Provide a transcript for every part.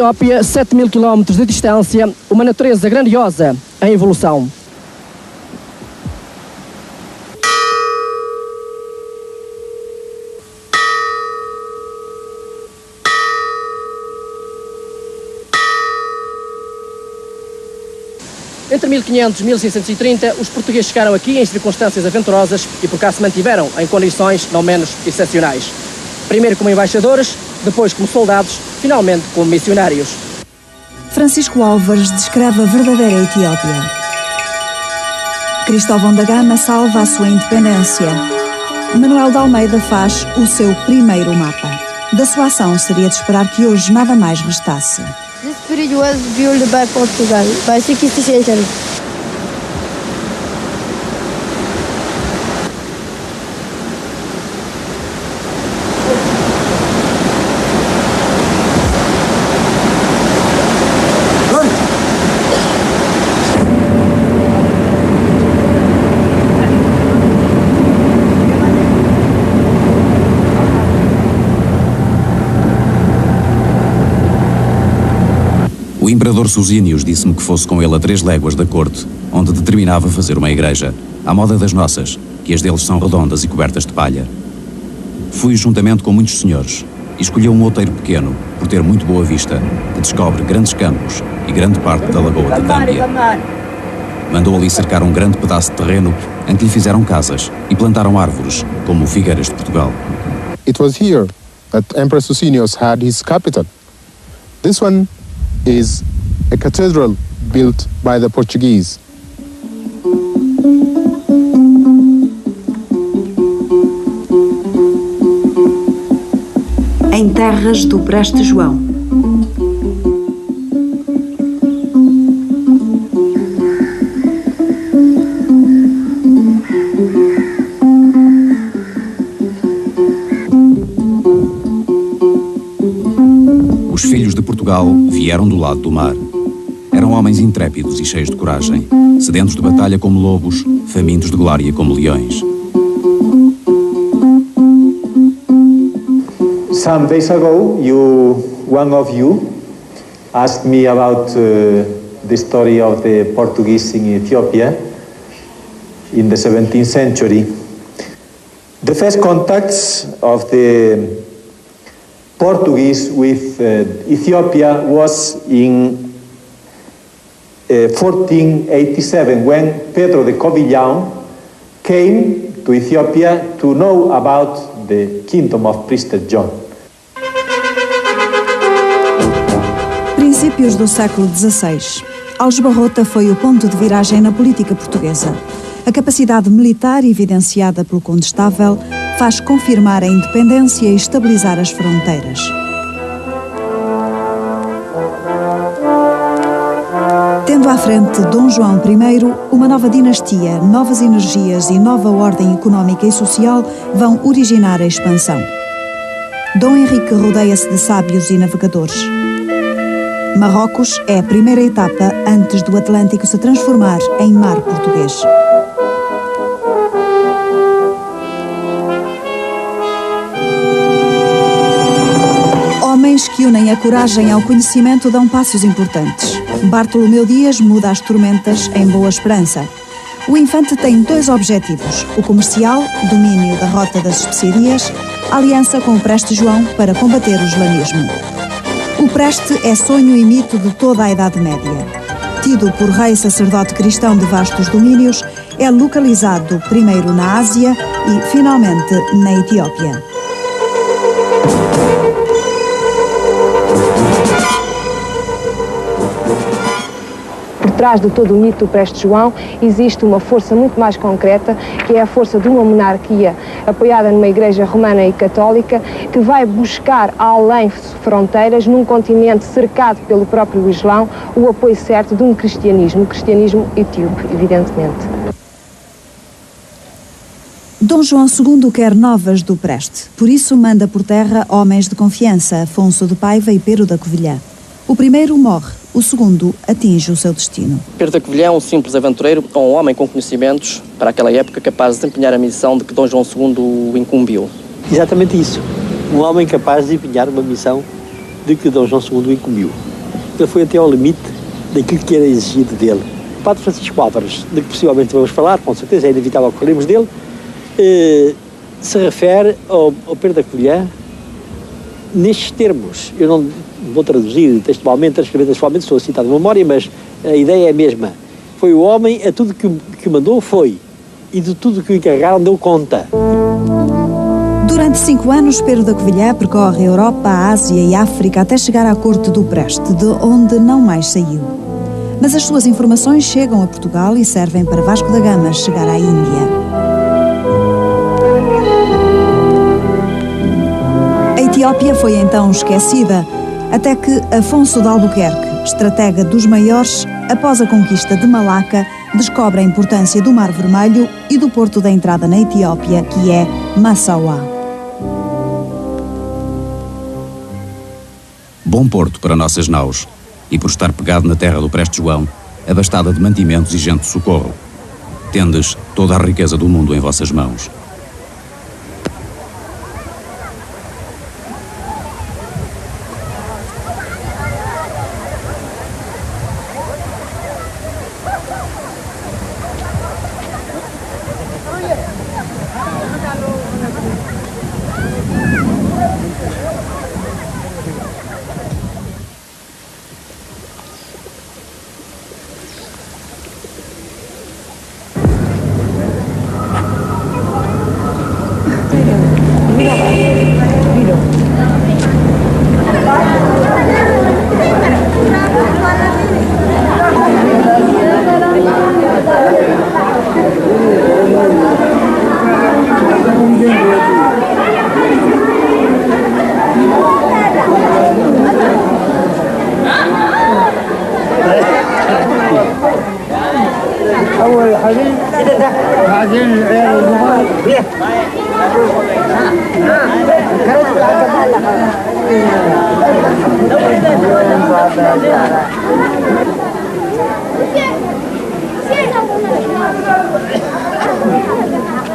Etiópia, 7.000 km de distância, uma natureza grandiosa em evolução. Entre 1500 e 1630, os portugueses chegaram aqui em circunstâncias aventurosas e por cá se mantiveram em condições não menos excepcionais. Primeiro como embaixadores, depois como soldados, finalmente como missionários. Francisco Álvares descreve a verdadeira Etiópia. Cristóvão da Gama salva a sua independência. Manuel de Almeida faz o seu primeiro mapa. Da sua ação seria de esperar que hoje nada mais restasse. This bridge was built by Portugal by 16th century. O imperador Susínios disse-me que fosse com ele a 3 léguas da corte, onde determinava fazer uma igreja, à moda das nossas, que as deles são redondas e cobertas de palha. Fui juntamente com muitos senhores, e escolheu um outeiro pequeno, por ter muito boa vista, que descobre grandes campos e grande parte da lagoa de Tâmbia. Mandou ali cercar um grande pedaço de terreno, em que lhe fizeram casas e plantaram árvores, como figueiras de Portugal. It was here that Emperor Susinios had his capital. This one is a cathedral built by the Portuguese. Em terras do Preste João. Os filhos de Portugal vieram do lado do mar. Eram homens intrépidos e cheios de coragem, sedentos de batalha como lobos, famintos de glória como leões. Some days ago, one of you asked me about the story of the Portuguese in Ethiopia in the 17th century. The first contacts of the Portuguese with Ethiopia was in 1487, when Pedro de Covilhão came to Ethiopia to know about the kingdom of Priester John. Princípios do século XVI. Aljubarrota foi o ponto de viragem na política portuguesa. A capacidade militar evidenciada pelo Condestável faz confirmar a independência e estabilizar as fronteiras. Tendo à frente Dom João I, uma nova dinastia, novas energias e nova ordem económica e social vão originar a expansão. Dom Henrique rodeia-se de sábios e navegadores. Marrocos é a primeira etapa antes do Atlântico se transformar em mar português. Homens que unem a coragem ao conhecimento dão passos importantes. Bartolomeu Dias muda as tormentas em Boa Esperança. O infante tem 2 objetivos: o comercial, domínio da rota das especiarias, aliança com o Preste João para combater o islamismo. O Preste é sonho e mito de toda a Idade Média. Tido por rei sacerdote cristão de vastos domínios, é localizado primeiro na Ásia e, finalmente, na Etiópia. Por trás de todo o mito do Preste João existe uma força muito mais concreta, que é a força de uma monarquia apoiada numa igreja romana e católica, que vai buscar além fronteiras, num continente cercado pelo próprio Islão, o apoio certo de um cristianismo, o cristianismo etíope, evidentemente. Dom João II quer novas do Preste, por isso manda por terra homens de confiança, Afonso de Paiva e Pero da Covilhã. O primeiro morre, o segundo atinge o seu destino. Pero da Covilhã é um simples aventureiro ou um homem com conhecimentos, para aquela época, capaz de desempenhar a missão de que Dom João II o incumbiu. Exatamente isso. Um homem capaz de desempenhar uma missão de que Dom João II o incumbiu. ele foi até ao limite daquilo que era exigido dele. O Padre Francisco Álvares, de que possivelmente vamos falar, com certeza, é inevitável que falemos dele, se refere ao Pedro da Covilhã nestes termos. Eu não vou traduzir textualmente, estou a citar de memória, mas a ideia é a mesma. Foi o homem, a tudo que mandou foi, e de tudo que o encarregaram deu conta. Durante 5 anos, Pedro da Covilhã percorre a Europa, a Ásia e a África até chegar à corte do Preste, de onde não mais saiu. Mas as suas informações chegam a Portugal e servem para Vasco da Gama chegar à Índia. A Etiópia foi então esquecida, até que Afonso de Albuquerque, estratega dos maiores, após a conquista de Malaca, descobre a importância do Mar Vermelho e do porto da entrada na Etiópia, que é Massawa. Bom porto para nossas naus, e por estar pegado na terra do Preste João, abastada de mantimentos e gente de socorro. Tendes toda a riqueza do mundo em vossas mãos.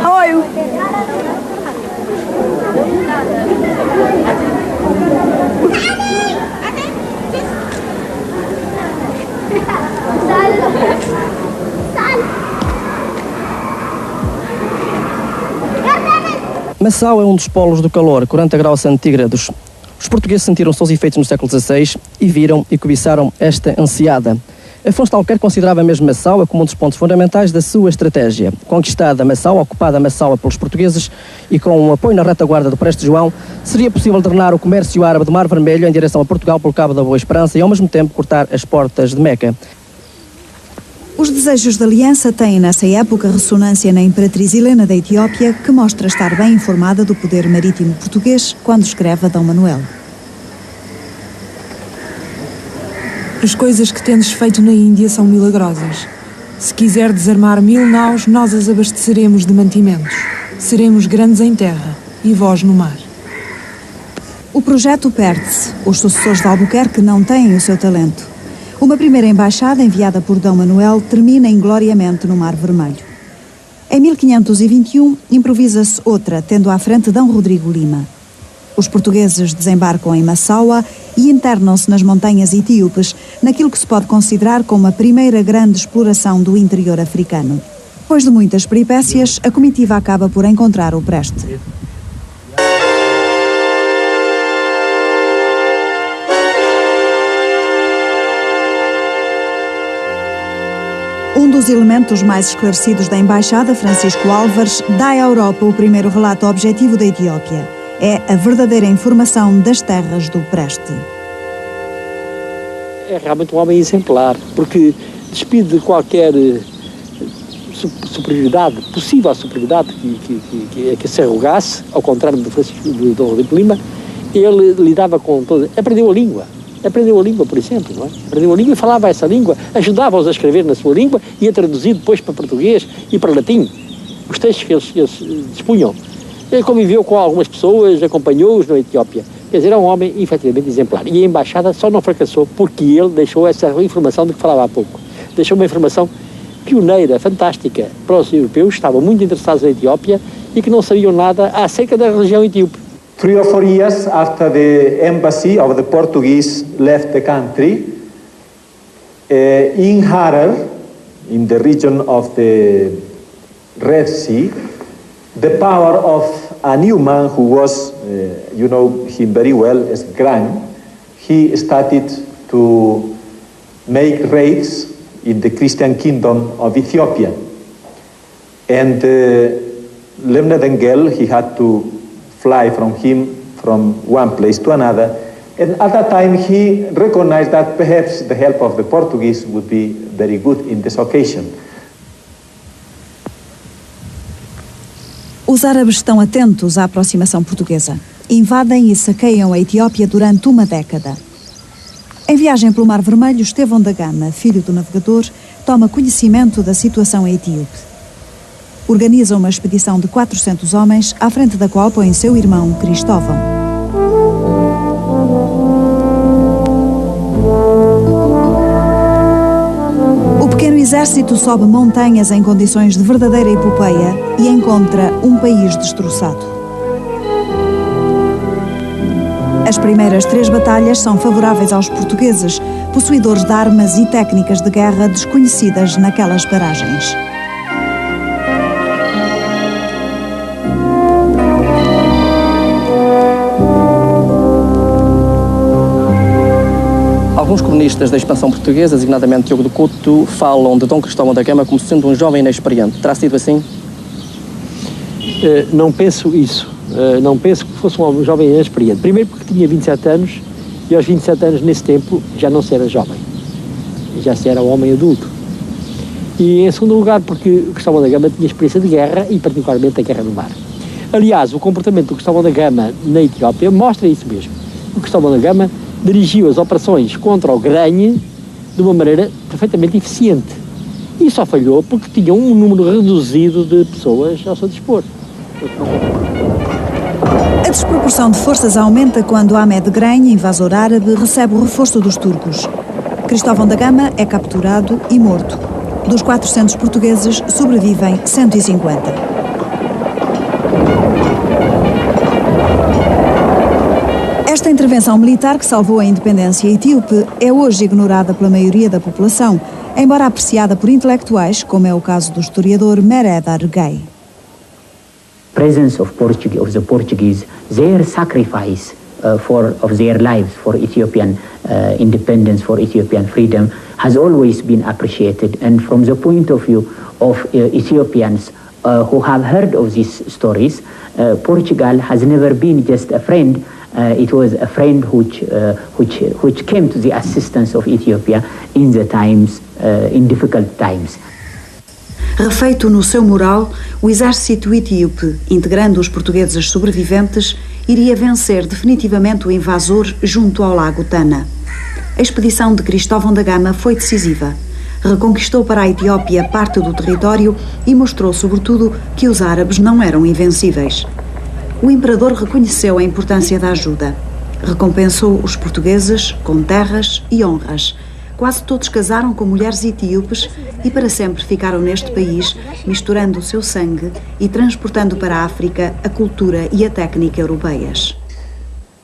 How are you? Massawa é um dos polos do calor, 40 graus centígrados. Os portugueses sentiram seus efeitos no século XVI e viram e cobiçaram esta ansiada. Afonso de Albuquerque considerava mesmo Massawa como um dos pontos fundamentais da sua estratégia. Conquistada Massawa, ocupada Massawa pelos portugueses e com o apoio na retaguarda do Preste João, seria possível drenar o comércio árabe do Mar Vermelho em direção a Portugal pelo Cabo da Boa Esperança e ao mesmo tempo cortar as portas de Meca. Os desejos de aliança têm nessa época ressonância na Imperatriz Helena da Etiópia, que mostra estar bem informada do poder marítimo português quando escreve a Dom Manuel. As coisas que tendes feito na Índia são milagrosas. Se quiser desarmar 1000 naus, nós as abasteceremos de mantimentos. Seremos grandes em terra e vós no mar. O projeto perde-se. Os sucessores de Albuquerque não têm o seu talento. Uma primeira embaixada, enviada por Dom Manuel, termina ingloriamente no Mar Vermelho. Em 1521, improvisa-se outra, tendo à frente D. Rodrigo Lima. Os portugueses desembarcam em Massawa e internam-se nas montanhas etíopes, naquilo que se pode considerar como a primeira grande exploração do interior africano. Depois de muitas peripécias, a comitiva acaba por encontrar o Preste. Um dos elementos mais esclarecidos da Embaixada, Francisco Álvares, dá à Europa o primeiro relato objetivo da Etiópia. É a verdadeira informação das terras do Preste. É realmente um homem exemplar, porque despide de qualquer superioridade, possível superioridade que se arrogasse, ao contrário do Francisco do Dom Rodrigo Lima. Ele lidava com todo. Aprendeu a língua, por exemplo, não é? Aprendeu a língua e falava essa língua, ajudava-os a escrever na sua língua e a traduzir depois para português e para latim, os textos que eles dispunham. Ele conviveu com algumas pessoas, acompanhou-os na Etiópia. Quer dizer, é um homem efetivamente exemplar. E a embaixada só não fracassou porque ele deixou essa informação de que falava há pouco. Deixou uma informação pioneira, fantástica, para os europeus que estavam muito interessados na Etiópia e que não sabiam nada acerca da religião etíope. 3 or 4 years after the embassy of the Portuguese left the country, In Harar, in the region of the Red Sea, the power of a new man who was, you know him very well, as Gran, he started to make raids in the Christian kingdom of Ethiopia. And Lemne Dengel, he had to fly from one place to another. And at that time he recognized that perhaps the help of the Portuguese would be very good in this occasion. Os árabes estão atentos à aproximação portuguesa. Invadem e saqueiam a Etiópia durante uma década. Em viagem pelo Mar Vermelho, Estevão da Gama, filho do navegador, toma conhecimento da situação etíope. Organiza uma expedição de 400 homens, à frente da qual põe seu irmão Cristóvão. O pequeno exército sobe montanhas em condições de verdadeira epopeia e encontra um país destroçado. As primeiras 3 batalhas são favoráveis aos portugueses, possuidores de armas e técnicas de guerra desconhecidas naquelas paragens. Alguns cronistas da expansão portuguesa, designadamente Diogo de Couto, falam de Dom Cristóvão da Gama como sendo um jovem inexperiente. Terá sido assim? Não penso isso. Não penso que fosse um jovem inexperiente. Primeiro porque tinha 27 anos e aos 27 anos, nesse tempo, já não se era jovem. Já se era um homem adulto. E em segundo lugar porque Cristóvão da Gama tinha experiência de guerra e particularmente a guerra no mar. Aliás, o comportamento do Cristóvão da Gama na Etiópia mostra isso mesmo. O Cristóvão da Gama dirigiu as operações contra o Granhe de uma maneira perfeitamente eficiente. E só falhou porque tinha um número reduzido de pessoas ao seu dispor. A desproporção de forças aumenta quando Ahmed Granhe, invasor árabe, recebe o reforço dos turcos. Cristóvão da Gama é capturado e morto. Dos 400 portugueses, sobrevivem 150. Esta intervenção militar que salvou a independência etíope é hoje ignorada pela maioria da população, embora apreciada por intelectuais, como é o caso do historiador Mered Argay. Presence of the Portuguese, their sacrifice of their lives for Ethiopian independence, for Ethiopian freedom, has always been appreciated. And from the point of view of Ethiopians who have heard of these stories, Portugal has never been just a friend. It was a friend which came to the assistance of Ethiopia in the times, in difficult times. Refeito no seu moral, o exército etíope, integrando os portugueses sobreviventes, iria vencer definitivamente o invasor junto ao lago Tana. A expedição de Cristóvão da Gama foi decisiva. Reconquistou para a Etiópia parte do território e mostrou, sobretudo, que os árabes não eram invencíveis. O imperador reconheceu a importância da ajuda. Recompensou os portugueses com terras e honras. Quase todos casaram com mulheres etíopes e para sempre ficaram neste país, misturando o seu sangue e transportando para a África a cultura e a técnica europeias.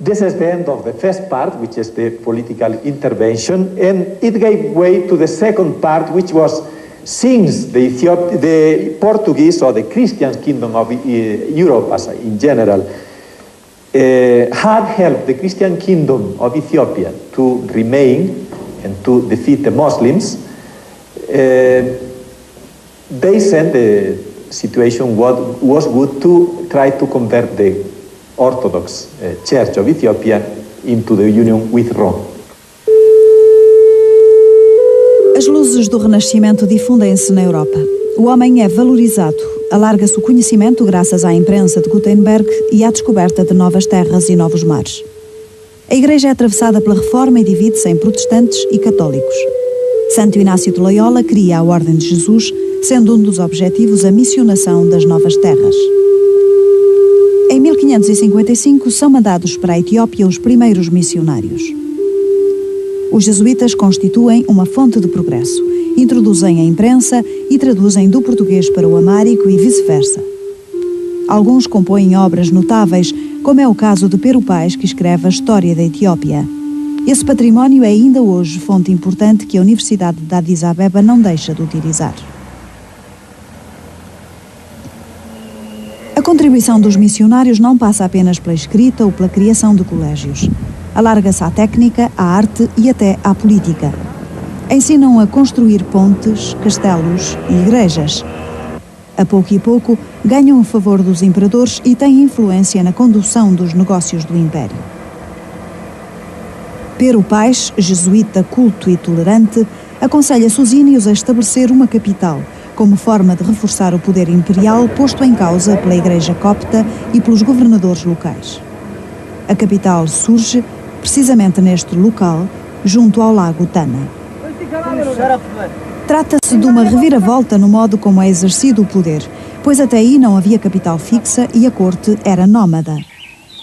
This is the end of the first part, which is the political intervention, and it gave way to the second part, which was since the Portuguese or the Christian kingdom of Europe as in general had helped the Christian kingdom of Ethiopia to remain and to defeat the Muslims, they said the situation was good to try to convert the Orthodox Church of Ethiopia into the union with Rome. As luzes do Renascimento difundem-se na Europa. O homem é valorizado, alarga-se o conhecimento graças à imprensa de Gutenberg e à descoberta de novas terras e novos mares. A Igreja é atravessada pela Reforma e divide-se em protestantes e católicos. Santo Inácio de Loyola cria a Ordem de Jesus, sendo um dos objetivos a missionação das novas terras. Em 1555 são mandados para a Etiópia os primeiros missionários. Os jesuítas constituem uma fonte de progresso, introduzem a imprensa e traduzem do português para o amárico e vice-versa. Alguns compõem obras notáveis, como é o caso de Pero Paes, que escreve a História da Etiópia. Esse património é ainda hoje fonte importante que a Universidade de Addis Abeba não deixa de utilizar. A contribuição dos missionários não passa apenas pela escrita ou pela criação de colégios. Alarga-se à técnica, à arte e até à política. Ensinam a construir pontes, castelos e igrejas. A pouco e pouco, ganham o favor dos imperadores e têm influência na condução dos negócios do Império. Pero Paes, jesuíta culto e tolerante, aconselha Susínios a estabelecer uma capital, como forma de reforçar o poder imperial posto em causa pela Igreja Copta e pelos governadores locais. A capital surge precisamente neste local, junto ao lago Tana. Trata-se de uma reviravolta no modo como é exercido o poder, pois até aí não havia capital fixa e a corte era nómada.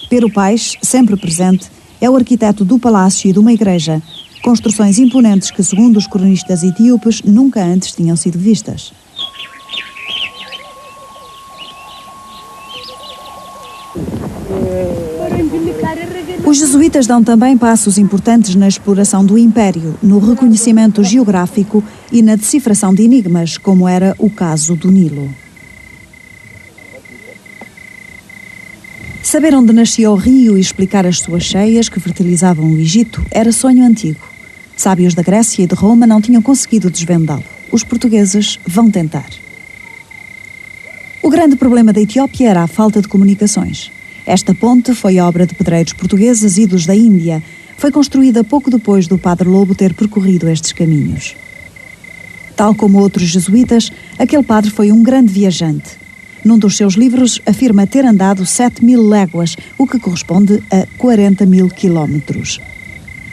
Pero Paes, sempre presente, é o arquiteto do palácio e de uma igreja, construções imponentes que, segundo os cronistas etíopes, nunca antes tinham sido vistas. Os jesuítas dão também passos importantes na exploração do Império, no reconhecimento geográfico e na decifração de enigmas, como era o caso do Nilo. Saber onde nascia o rio e explicar as suas cheias que fertilizavam o Egito era sonho antigo. Sábios da Grécia e de Roma não tinham conseguido desvendá-lo. Os portugueses vão tentar. O grande problema da Etiópia era a falta de comunicações. Esta ponte foi obra de pedreiros portugueses idos da Índia. Foi construída pouco depois do Padre Lobo ter percorrido estes caminhos. Tal como outros jesuítas, aquele padre foi um grande viajante. Num dos seus livros, afirma ter andado 7.000 léguas, o que corresponde a 40.000 quilómetros.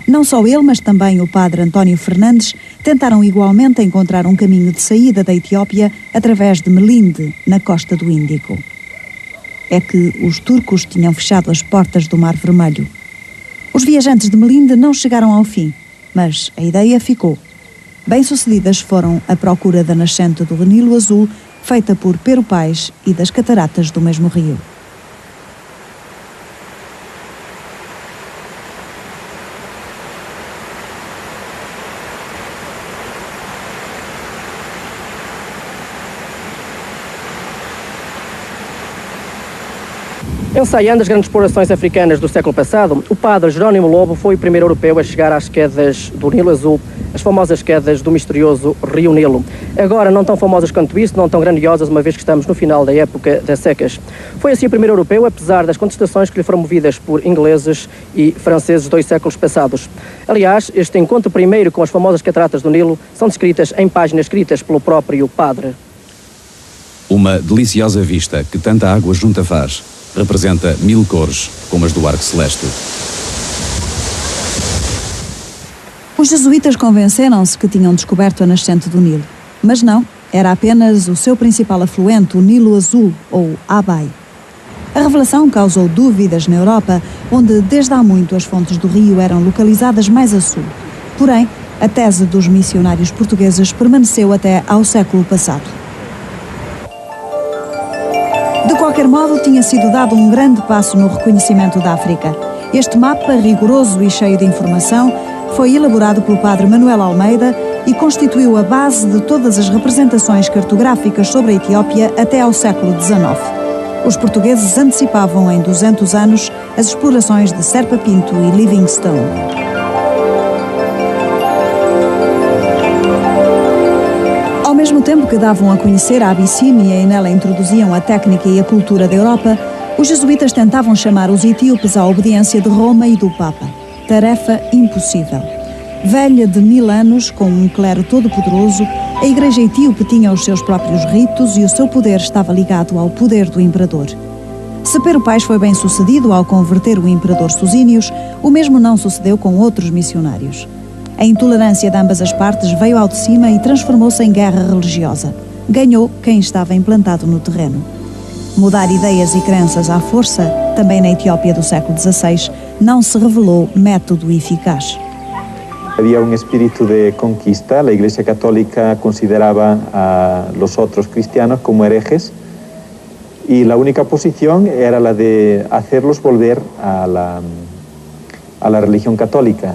Não só ele, mas também o padre António Fernandes tentaram igualmente encontrar um caminho de saída da Etiópia através de Melinde, na costa do Índico. É que os turcos tinham fechado as portas do Mar Vermelho. Os viajantes de Melinde não chegaram ao fim, mas a ideia ficou. Bem-sucedidas foram a procura da nascente do Nilo Azul, feita por Pero Paes, e das cataratas do mesmo rio. Ensaiando as grandes explorações africanas do século passado, o padre Jerónimo Lobo foi o primeiro europeu a chegar às quedas do Nilo Azul, as famosas quedas do misterioso Rio Nilo. Agora não tão famosas quanto isso, não tão grandiosas, uma vez que estamos no final da época das secas. Foi assim o primeiro europeu, apesar das contestações que lhe foram movidas por ingleses e franceses 2 séculos passados. Aliás, este encontro primeiro com as famosas cataratas do Nilo são descritas em páginas escritas pelo próprio padre. Uma deliciosa vista que tanta água junta faz. Representa 1000 cores, como as do arco celeste. Os jesuítas convenceram-se que tinham descoberto a nascente do Nilo. Mas não, era apenas o seu principal afluente, o Nilo Azul, ou Abai. A revelação causou dúvidas na Europa, onde desde há muito as fontes do rio eram localizadas mais a sul. Porém, a tese dos missionários portugueses permaneceu até ao século passado. De qualquer modo, tinha sido dado um grande passo no reconhecimento da África. Este mapa, rigoroso e cheio de informação, foi elaborado pelo padre Manuel Almeida e constituiu a base de todas as representações cartográficas sobre a Etiópia até ao século XIX. Os portugueses antecipavam em 200 anos as explorações de Serpa Pinto e Livingstone. Ao mesmo tempo que davam a conhecer a Abissínia e nela introduziam a técnica e a cultura da Europa, os jesuítas tentavam chamar os etíopes à obediência de Roma e do Papa. Tarefa impossível. Velha de 1000 anos, com um clero todo-poderoso, a Igreja etíope tinha os seus próprios ritos e o seu poder estava ligado ao poder do imperador. Se Pero Paes foi bem sucedido ao converter o imperador Susínios, o mesmo não sucedeu com outros missionários. A intolerância de ambas as partes veio ao de cima e transformou-se em guerra religiosa. Ganhou quem estava implantado no terreno. Mudar ideias e crenças à força, também na Etiópia do século XVI, não se revelou método eficaz. Había un espíritu de conquista. La Iglesia Católica consideraba a los otros cristianos como herejes y la única posición era la de hacerlos volver a la religión católica.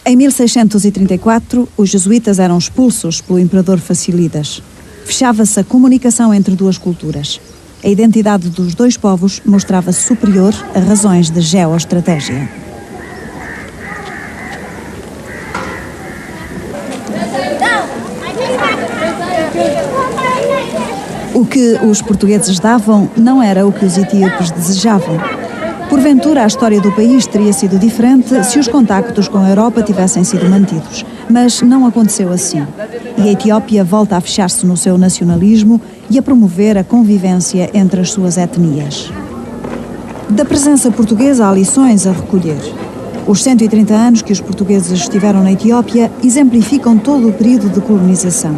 Em 1634, os jesuítas eram expulsos pelo imperador Facilidas. Fechava-se a comunicação entre duas culturas. A identidade dos dois povos mostrava-se superior a razões de geoestratégia. O que os portugueses davam não era o que os etíopes desejavam. Porventura, a história do país teria sido diferente se os contactos com a Europa tivessem sido mantidos. Mas não aconteceu assim. E a Etiópia volta a fechar-se no seu nacionalismo e a promover a convivência entre as suas etnias. Da presença portuguesa há lições a recolher. Os 130 anos que os portugueses estiveram na Etiópia exemplificam todo o período de colonização.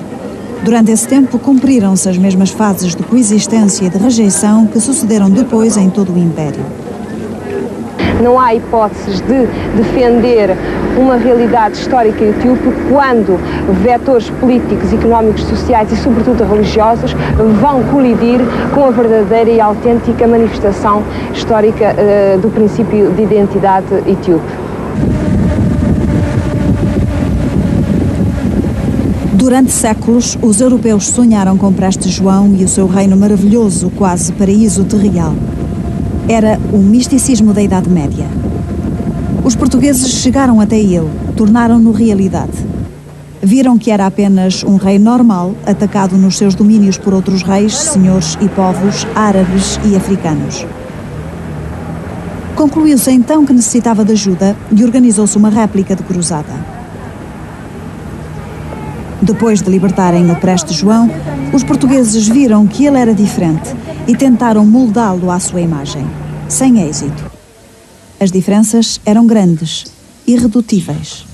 Durante esse tempo, cumpriram-se as mesmas fases de coexistência e de rejeição que sucederam depois em todo o Império. Não há hipóteses de defender uma realidade histórica etíope quando vetores políticos, económicos, sociais e, sobretudo, religiosos vão colidir com a verdadeira e autêntica manifestação histórica do princípio de identidade etíope. Durante séculos, os europeus sonharam com Preste João e o seu reino maravilhoso, quase paraíso terreal. Era o misticismo da Idade Média. Os portugueses chegaram até ele, tornaram-no realidade. Viram que era apenas um rei normal, atacado nos seus domínios por outros reis, senhores e povos árabes e africanos. Concluiu-se então que necessitava de ajuda e organizou-se uma réplica de cruzada. Depois de libertarem o Preste João, os portugueses viram que ele era diferente e tentaram moldá-lo à sua imagem, sem êxito. As diferenças eram grandes, irredutíveis.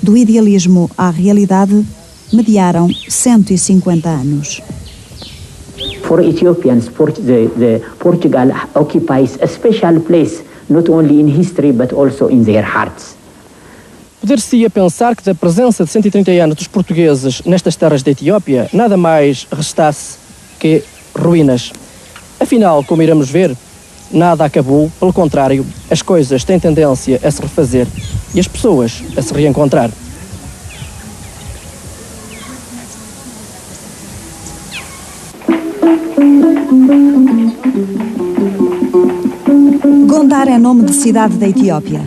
Do idealismo à realidade, mediaram 150 anos. For Ethiopians, Portugal occupies a special place, not only in history but also in their hearts. Poder-se-ia pensar que da presença de 130 anos dos portugueses nestas terras da Etiópia, nada mais restasse que ruínas. Afinal, como iremos ver, nada acabou, pelo contrário, as coisas têm tendência a se refazer e as pessoas a se reencontrar. Gondar é nome de cidade da Etiópia.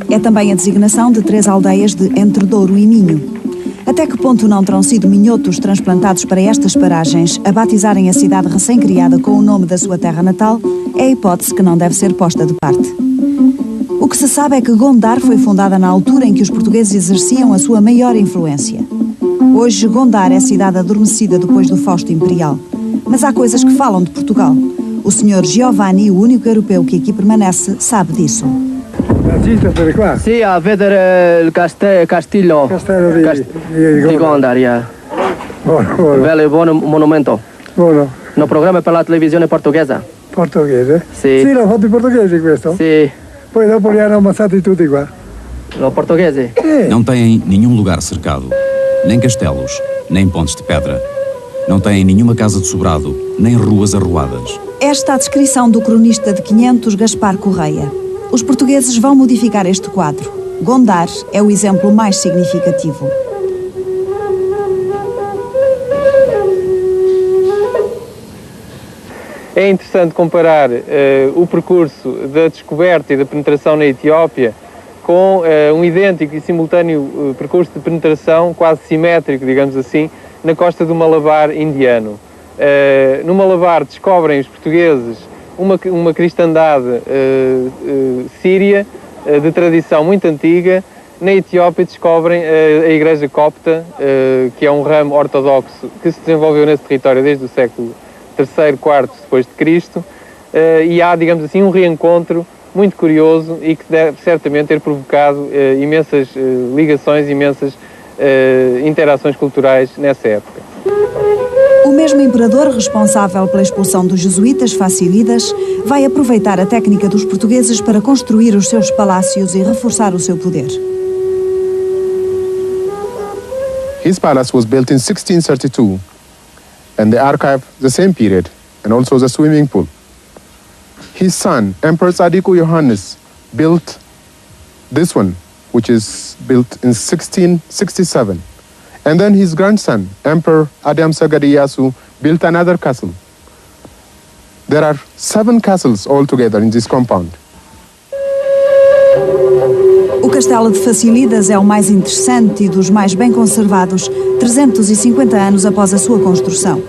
É também a designação de 3 aldeias de Entre Douro e Minho. Até que ponto não terão sido minhotos transplantados para estas paragens a batizarem a cidade recém-criada com o nome da sua terra natal, é a hipótese que não deve ser posta de parte. O que se sabe é que Gondar foi fundada na altura em que os portugueses exerciam a sua maior influência. Hoje, Gondar é cidade adormecida depois do Fausto Imperial. Mas há coisas que falam de Portugal. O Sr. Giovanni, o único europeu que aqui permanece, sabe disso. Sì, a vedere il castello di Gondar, yeah. Buono monumento. Buono. No programma per la televisione portoghese. Portoghese? Sì. Sì, l'ho fatto in portoghese questo? Sì. Poi dopo li hanno ammazzati tutti qua. No portoghese? Não têm nenhum lugar cercado, nem castelos, nem pontes de pedra. Não têm nenhuma casa de sobrado, nem ruas arruadas. Esta é a descrição do cronista de 500, Gaspar Correia. Os portugueses vão modificar este quadro. Gondar é o exemplo mais significativo. É interessante comparar o percurso da descoberta e da penetração na Etiópia com um idêntico e simultâneo percurso de penetração, quase simétrico, digamos assim, na costa do Malabar indiano. No Malabar descobrem os portugueses uma cristandade síria de tradição muito antiga. Na Etiópia descobrem a Igreja Copta, que é um ramo ortodoxo que se desenvolveu nesse território desde o século III, IV depois de Cristo, e há, digamos assim, um reencontro muito curioso e que deve certamente ter provocado imensas ligações, imensas interações culturais nessa época. O mesmo imperador responsável pela expulsão dos jesuítas Facilidas vai aproveitar a técnica dos portugueses para construir os seus palácios e reforçar o seu poder. His palace was built in 1632 and they archive the same period and also the swimming pool. His son, Emperor Sadiku Yohannes, built this one which is built in 1667. And then his grandson, Emperor Adam Sagariyasu, built another castle. There are 7 castles altogether in this compound. O castelo de Facilidas é o mais interessante e dos mais bem conservados, 350 anos após a sua construção.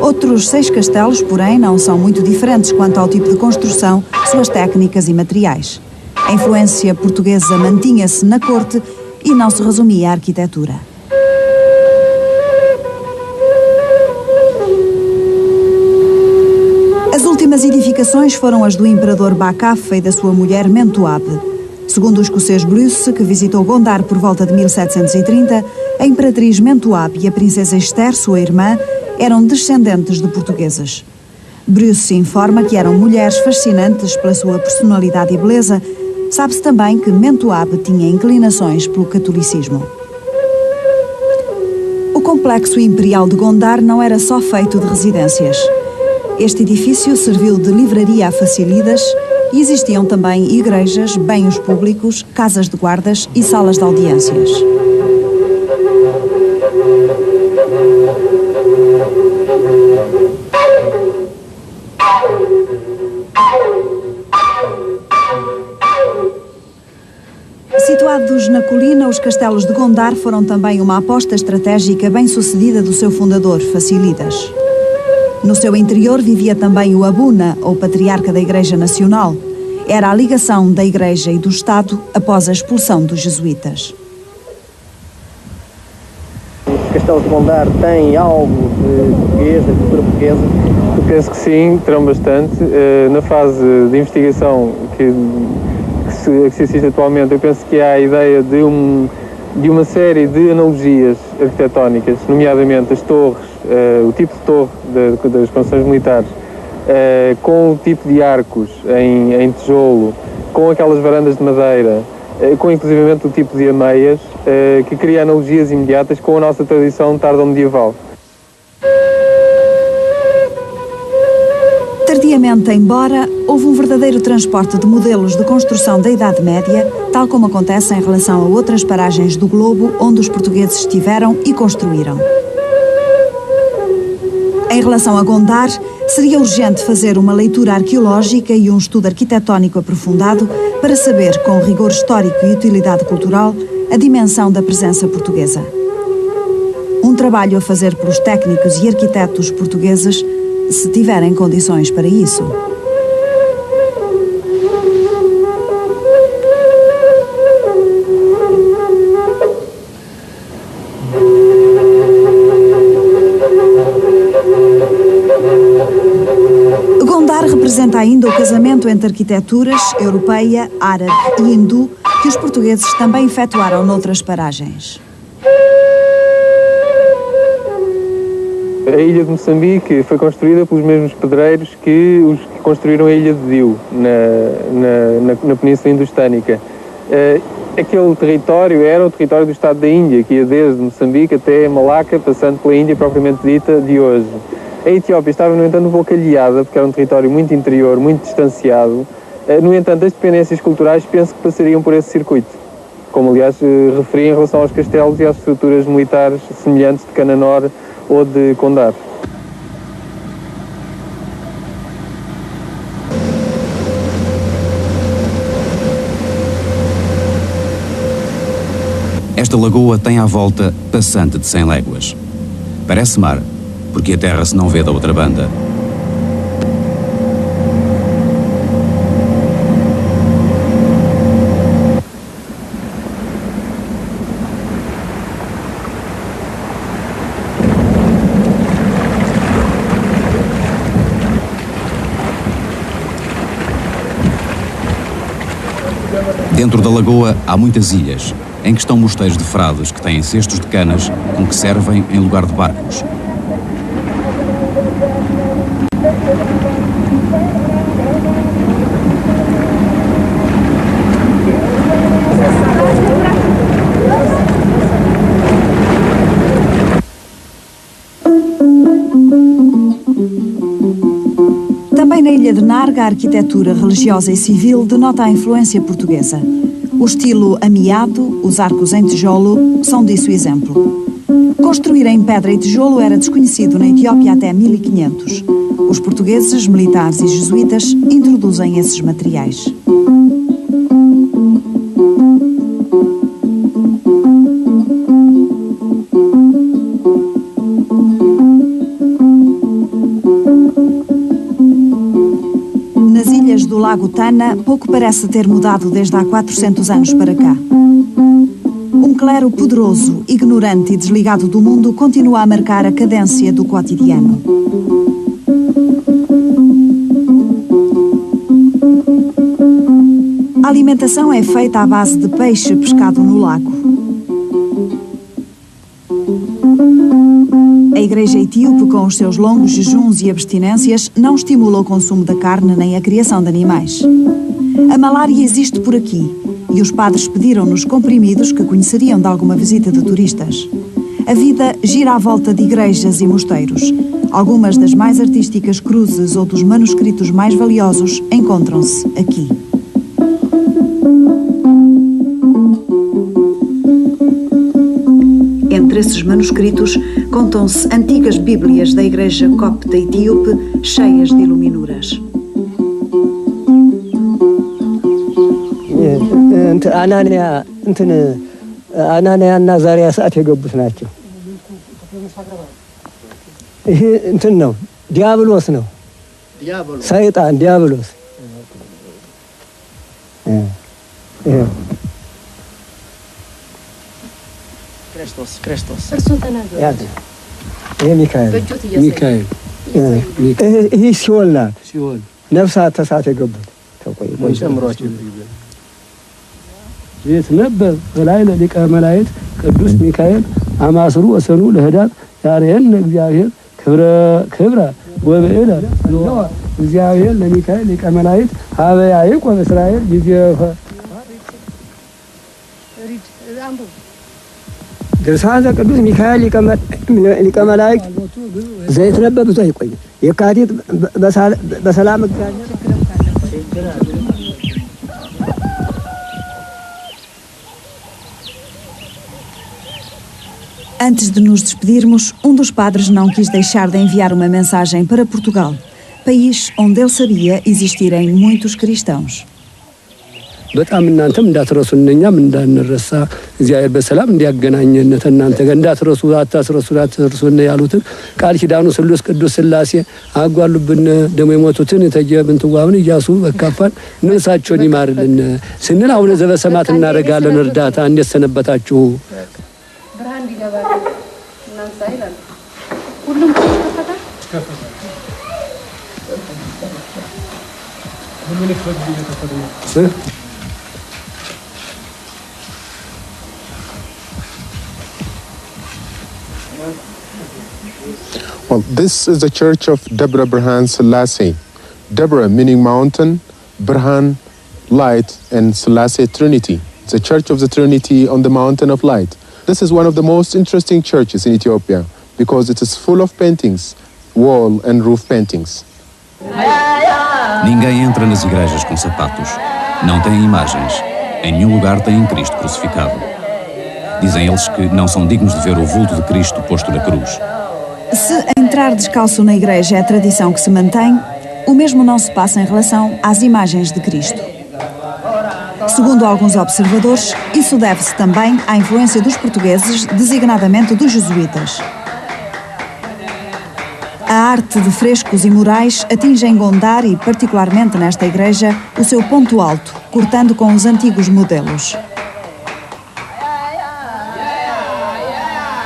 Outros 6 castelos, porém, não são muito diferentes quanto ao tipo de construção, suas técnicas e materiais. A influência portuguesa mantinha-se na corte e não se resumia à arquitetura. As últimas edificações foram as do imperador Bacafa e da sua mulher Mentuab. Segundo o escocês Bruce, que visitou Gondar por volta de 1730, a imperatriz Mentuab e a princesa Esther, sua irmã, eram descendentes de portuguesas. Bruce informa que eram mulheres fascinantes pela sua personalidade e beleza. Sabe-se também que Mentuab tinha inclinações pelo catolicismo. O complexo imperial de Gondar não era só feito de residências. Este edifício serviu de livraria a Facilidas e existiam também igrejas, banhos públicos, casas de guardas e salas de audiências. Situados na colina, os castelos de Gondar foram também uma aposta estratégica bem-sucedida do seu fundador, Facilidas. No seu interior vivia também o Abuna, ou patriarca da Igreja Nacional. Era a ligação da Igreja e do Estado após a expulsão dos jesuítas. Os castelos de Gondar têm algo de português, da cultura portuguesa? Eu penso que sim, terão bastante. Na fase de investigação que se assiste atualmente, eu penso que há a ideia de uma série de analogias arquitetónicas, nomeadamente as torres, o tipo de torre das construções militares, com o tipo de arcos em tijolo, com aquelas varandas de madeira, com inclusivamente o tipo de ameias, que cria analogias imediatas com a nossa tradição tardo-medieval. Tardiamente, embora, houve um verdadeiro transporte de modelos de construção da Idade Média, tal como acontece em relação a outras paragens do globo onde os portugueses estiveram e construíram. Em relação a Gondar, seria urgente fazer uma leitura arqueológica e um estudo arquitetónico aprofundado para saber, com rigor histórico e utilidade cultural, a dimensão da presença portuguesa. Um trabalho a fazer pelos técnicos e arquitetos portugueses, se tiverem condições para isso. Gondar representa ainda o casamento entre arquiteturas europeia, árabe e hindu que os portugueses também efetuaram noutras paragens. A ilha de Moçambique foi construída pelos mesmos pedreiros que os que construíram a ilha de Diu, na Península Indostânica. Aquele território era o território do Estado da Índia, que ia desde Moçambique até Malaca, passando pela Índia propriamente dita de hoje. A Etiópia estava, no entanto, um pouco aliada, porque era um território muito interior, muito distanciado. No entanto, as dependências culturais penso que passariam por esse circuito, como aliás referi em relação aos castelos e às estruturas militares semelhantes de Cananor ou de Gondar. Esta lagoa tem à volta passante de 100 léguas. Parece mar, porque a terra se não vê da outra banda. Dentro da lagoa há muitas ilhas, em que estão mosteiros de frados que têm cestos de canas com que servem em lugar de barcos. Também na ilha de Narga, a arquitetura religiosa e civil denota a influência portuguesa. O estilo amiado, os arcos em tijolo, são disso exemplo. Construir em pedra e tijolo era desconhecido na Etiópia até 1500. Os portugueses, militares e jesuítas introduzem esses materiais. Nas ilhas do Lago Tana, pouco parece ter mudado desde há 400 anos para cá. Um clero poderoso, ignorante e desligado do mundo continua a marcar a cadência do cotidiano. A alimentação é feita à base de peixe pescado no lago. A Igreja Etíope, com os seus longos jejuns e abstinências, não estimula o consumo da carne nem a criação de animais. A malária existe por aqui e os padres pediram-nos comprimidos que conheceriam de alguma visita de turistas. A vida gira à volta de igrejas e mosteiros. Algumas das mais artísticas cruzes ou dos manuscritos mais valiosos encontram-se aqui. Entre esses manuscritos contam-se antigas bíblias da Igreja Copta Etíope cheias de iluminuras. አናንያና ዛሬያ ሰዓት የገቡት ናቸው። ይሄ እንትን ነው፣ ዲያብሎስ ነው፣ ሰይጣን ዲያብሎስ። ክርስቶስ ይሄ ሚካኤል ይሄ ሲኦል ናት። ነፍሳት ተሳት የገቡት ቤት ነበር በላይ ለሊቀ መላእክት ቅዱስ ሚካኤል አማስሩ ወሰኑ ለህዳት ያሬን እግዚአብሔር ክብረ ወበእለ እግዚአብሔር ለሚካኤል ሊቀ መላእክት ሀበ ያዕቆብ እስራኤል ጊዜፈ ድርሳነ ቅዱስ ሚካኤል ሊቀ መላእክት ዘይት ነበር ብዙ አይቆይ የካቲት በሰላም እግዚአብሔር Antes de nos despedirmos, um dos padres não quis deixar de enviar uma mensagem para Portugal, país onde ele sabia existirem muitos cristãos. በጣም እናንተም እንዳትረሱን እኛም እንዳንረሳ እግዚአብሔር በሰላም እንዲያገናኘን እናንተ ጋር እንዳትረሱ አታስረሱን ያሉትን ቃል ኪዳኑ ስሉስ ቅዱስ ሥላሴ አጓሉብን ደሞ የሞቱትን ተጀብን ተዋብን ኢያሱ በካፋን ነፍሳቸውን ይማርልን ስንል አሁን ዘበሰማት እናደርጋለን እርዳታ እንዴት ሰነበታችሁ ብርሃን እንዲገባ እናንተ አይላል ሁሉም ተከፈተ ሁሉም ይፈቅዱ Well, this is the church of Debre Birhan Selassie. Debre meaning mountain, Birhan, light, and Selassie Trinity. It's a church of the Trinity on the mountain of light. This is one of the most interesting churches in Ethiopia because it is full of paintings, wall and roof paintings. Ninguém entra nas igrejas com sapatos. Não tem imagens. Em nenhum lugar tem Cristo crucificado. Dizem eles que não são dignos de ver o vulto de Cristo posto na cruz. Se entrar descalço na igreja é a tradição que se mantém, o mesmo não se passa em relação às imagens de Cristo. Segundo alguns observadores, isso deve-se também à influência dos portugueses, designadamente dos jesuítas. A arte de frescos e murais atinge em Gondar e, particularmente nesta igreja, o seu ponto alto, cortando com os antigos modelos.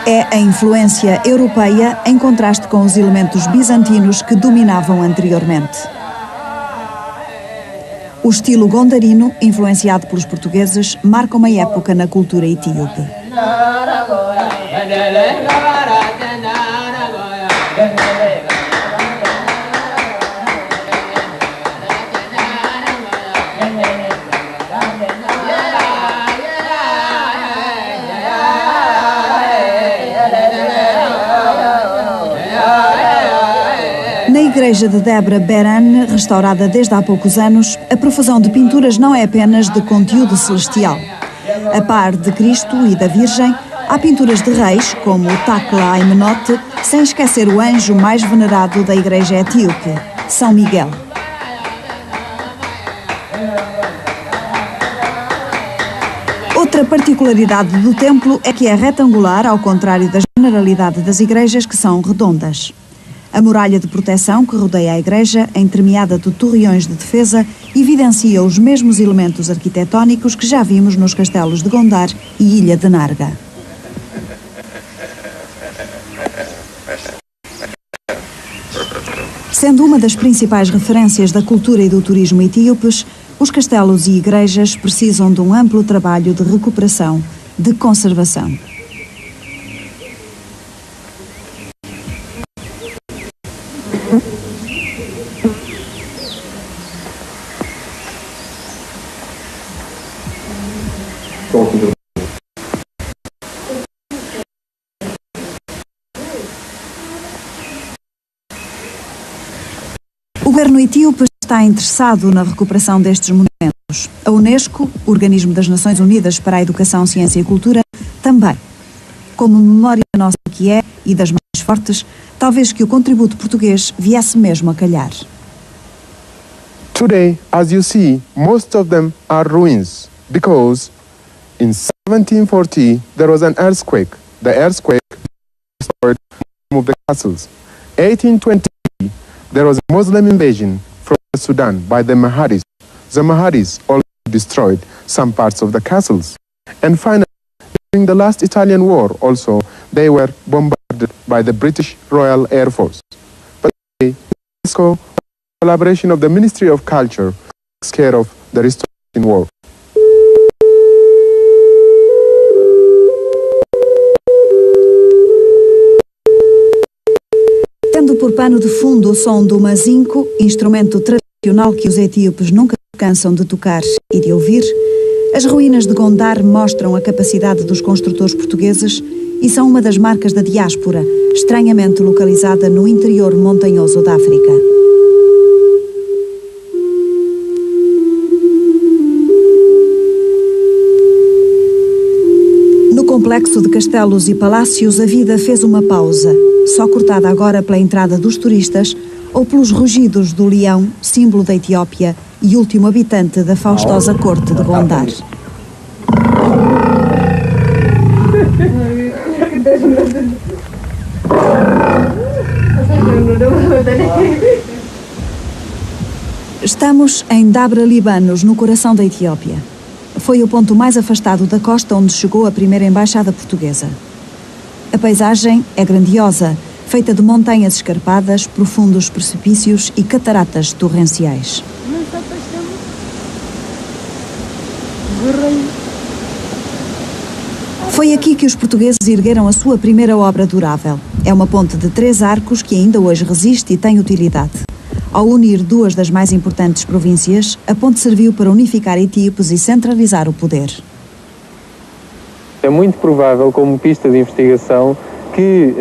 É a influência europeia em contraste com os elementos bizantinos que dominavam anteriormente. O estilo gondarino, influenciado pelos portugueses, marca uma época na cultura etíope. Na igreja de Debra Beran, restaurada desde há poucos anos, a profusão de pinturas não é apenas de conteúdo celestial. A par de Cristo e da Virgem, há pinturas de reis, como o Takla Amenhotep, sem esquecer o anjo mais venerado da igreja etíope, São Miguel. Outra particularidade do templo é que é retangular, ao contrário da generalidade das igrejas, que são redondas. A muralha de proteção que rodeia a igreja, entremeada de torreões de defesa, evidencia os mesmos elementos arquitetónicos que já vimos nos castelos de Gondar e Ilha de Narga. Sendo uma das principais referências da cultura e do turismo etíopes, os castelos e igrejas precisam de um amplo trabalho de recuperação, de conservação. O governo etíope está interessado na recuperação destes monumentos. A Unesco, Organismo das Nações Unidas para a Educação, Ciência e Cultura, também. Como memória nossa que é, e das mais fortes, talvez que o contributo português viesse mesmo a calhar. Today, as you see, most of them are ruins because in 1740 there was an earthquake. The earthquake destroyed some of the castles. 1820 there was a Muslim invasion from Sudan by the Mahadis. The Mahadis also destroyed some parts of the castles. And finally, during the last Italian war also, they were bombarded by the British Royal Air Force. But today, UNESCO, collaboration of the Ministry of Culture, takes care of the restoration work. Tendo por pano de fundo o som do mazinco, instrumento tradicional que os etíopes nunca cansam de tocar e de ouvir, as ruínas de Gondar mostram a capacidade dos construtores portugueses e são uma das marcas da diáspora, estranhamente localizada no interior montanhoso da África. No complexo de castelos e palácios, a vida fez uma pausa, só cortada agora pela entrada dos turistas ou pelos rugidos do leão, símbolo da Etiópia e último habitante da faustosa corte de Gondar. Estamos em Dabra Libanos, no coração da Etiópia. Foi o ponto mais afastado da costa onde chegou a primeira embaixada portuguesa. A paisagem é grandiosa, feita de montanhas escarpadas, profundos precipícios e cataratas torrenciais. Foi aqui que os portugueses ergueram a sua primeira obra durável. É uma ponte de 3 arcos que ainda hoje resiste e tem utilidade. Ao unir duas das mais importantes províncias, a ponte serviu para unificar etíopes e centralizar o poder. É muito provável, como pista de investigação, que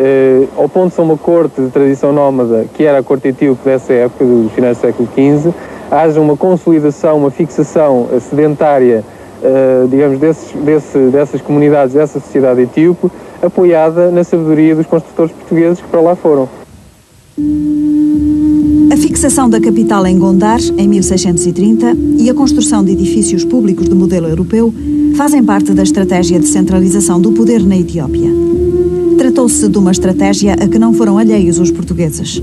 ao ponto de ser uma corte de tradição nómada, que era a corte etíope dessa época, do final do século XV, haja uma consolidação, uma fixação sedentária, digamos, dessas comunidades, dessa sociedade etíope, apoiada na sabedoria dos construtores portugueses que para lá foram. A fixação da capital em Gondar, em 1630, e a construção de edifícios públicos de modelo europeu fazem parte da estratégia de centralização do poder na Etiópia. Tratou-se de uma estratégia a que não foram alheios os portugueses.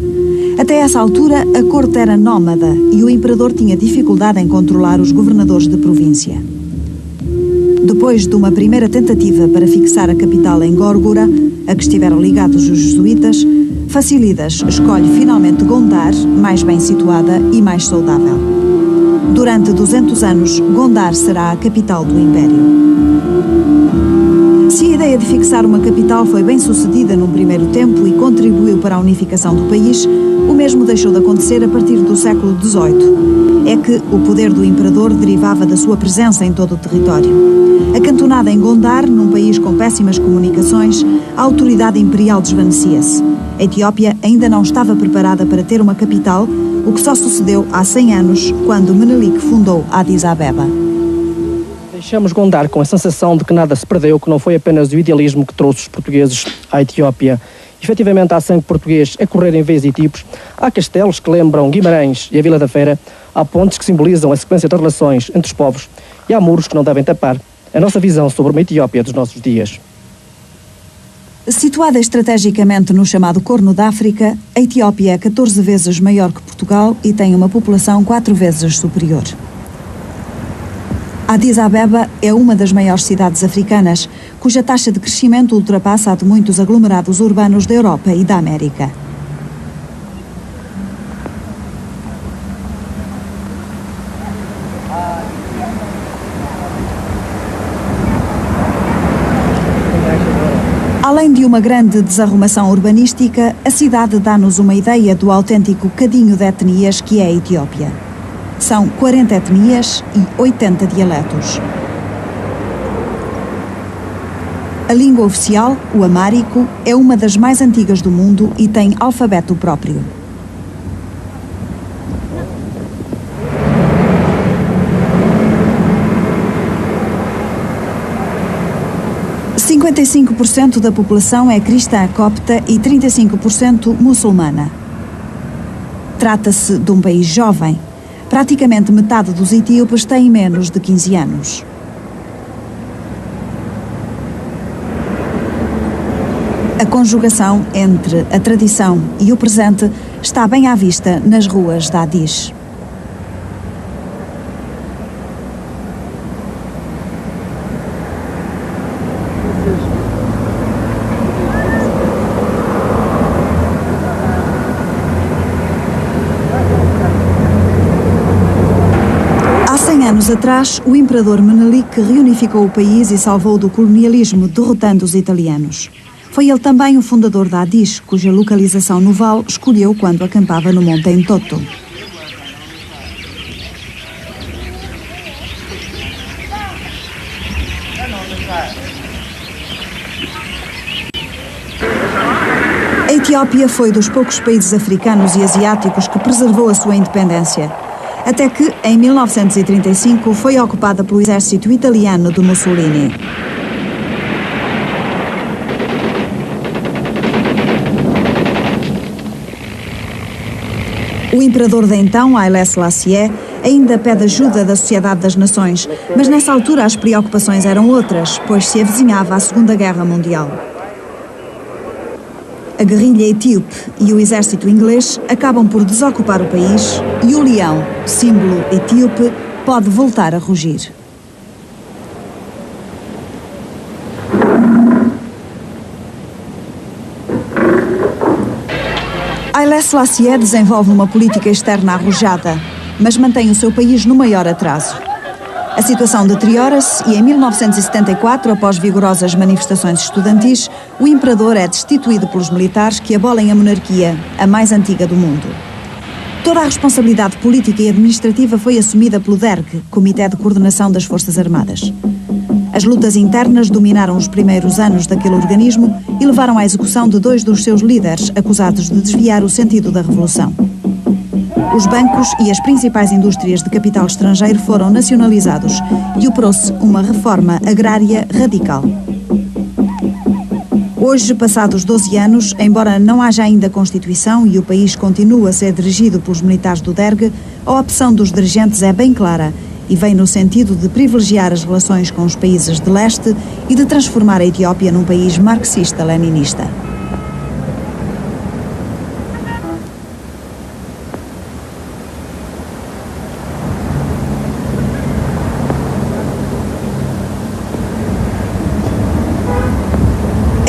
Até essa altura, a corte era nómada e o imperador tinha dificuldade em controlar os governadores de província. Depois de uma primeira tentativa para fixar a capital em Górgora, a que estiveram ligados os jesuítas, Facilidas escolhe finalmente Gondar, mais bem situada e mais saudável. Durante 200 anos, Gondar será a capital do Império. Se a ideia de fixar uma capital foi bem sucedida num primeiro tempo e contribuiu para a unificação do país, o mesmo deixou de acontecer a partir do século XVIII. É que o poder do imperador derivava da sua presença em todo o território. Acantonada em Gondar, num país com péssimas comunicações, a autoridade imperial desvanecia-se. A Etiópia ainda não estava preparada para ter uma capital, o que só sucedeu há 100 anos, quando Menelik fundou Addis Abeba. Deixamos gondar com a sensação de que nada se perdeu, que não foi apenas o idealismo que trouxe os portugueses à Etiópia. Efetivamente há sangue português a correr em veias e tipos, há castelos que lembram Guimarães e a Vila da Feira, há pontes que simbolizam a sequência de relações entre os povos e há muros que não devem tapar a nossa visão sobre uma Etiópia dos nossos dias. Situada estrategicamente no chamado Corno da África, a Etiópia é 14 vezes maior que Portugal e tem uma população 4 vezes superior. Addis Abeba é uma das maiores cidades africanas, cuja taxa de crescimento ultrapassa a de muitos aglomerados urbanos da Europa e da América. Além de uma grande desarrumação urbanística, a cidade dá-nos uma ideia do autêntico cadinho de etnias que é a Etiópia. São 40 etnias e 80 dialetos. A língua oficial, o amárico, é uma das mais antigas do mundo e tem alfabeto próprio. – 55% da população é cristã copta e 35% muçulmana. Trata-se de um país jovem. Praticamente metade dos etíopes têm menos de 15 anos. A conjugação entre a tradição e o presente está bem à vista nas ruas de Addis. Anos atrás, o imperador Menelik reunificou o país e salvou do colonialismo, derrotando os italianos. Foi ele também o fundador de Addis, cuja localização no vale escolheu quando acampava no Monte Entoto. A Etiópia foi dos poucos países africanos e asiáticos que preservou a sua independência. Até que, em 1935, foi ocupada pelo exército italiano de Mussolini. O imperador de então, Haile Selassie, ainda pede ajuda da Sociedade das Nações, mas nessa altura as preocupações eram outras, pois se avizinhava a Segunda Guerra Mundial. A guerrilha etíope e o exército inglês acabam por desocupar o país e o leão, símbolo etíope, pode voltar a rugir. Haile Selassie desenvolve uma política externa arrojada, mas mantém o seu país no maior atraso. A situação deteriora-se e em 1974, após vigorosas manifestações estudantis, o imperador é destituído pelos militares que abolem a monarquia, a mais antiga do mundo. Toda a responsabilidade política e administrativa foi assumida pelo DERG, Comitê de Coordenação das Forças Armadas. As lutas internas dominaram os primeiros anos daquele organismo e levaram à execução de 2 dos seus líderes, acusados de desviar o sentido da revolução. Os bancos e as principais indústrias de capital estrangeiro foram nacionalizados e operou-se uma reforma agrária radical. Hoje, passados 12 anos, embora não haja ainda Constituição e o país continua a ser dirigido pelos militares do DERG, a opção dos dirigentes é bem clara e vem no sentido de privilegiar as relações com os países de leste e de transformar a Etiópia num país marxista-leninista.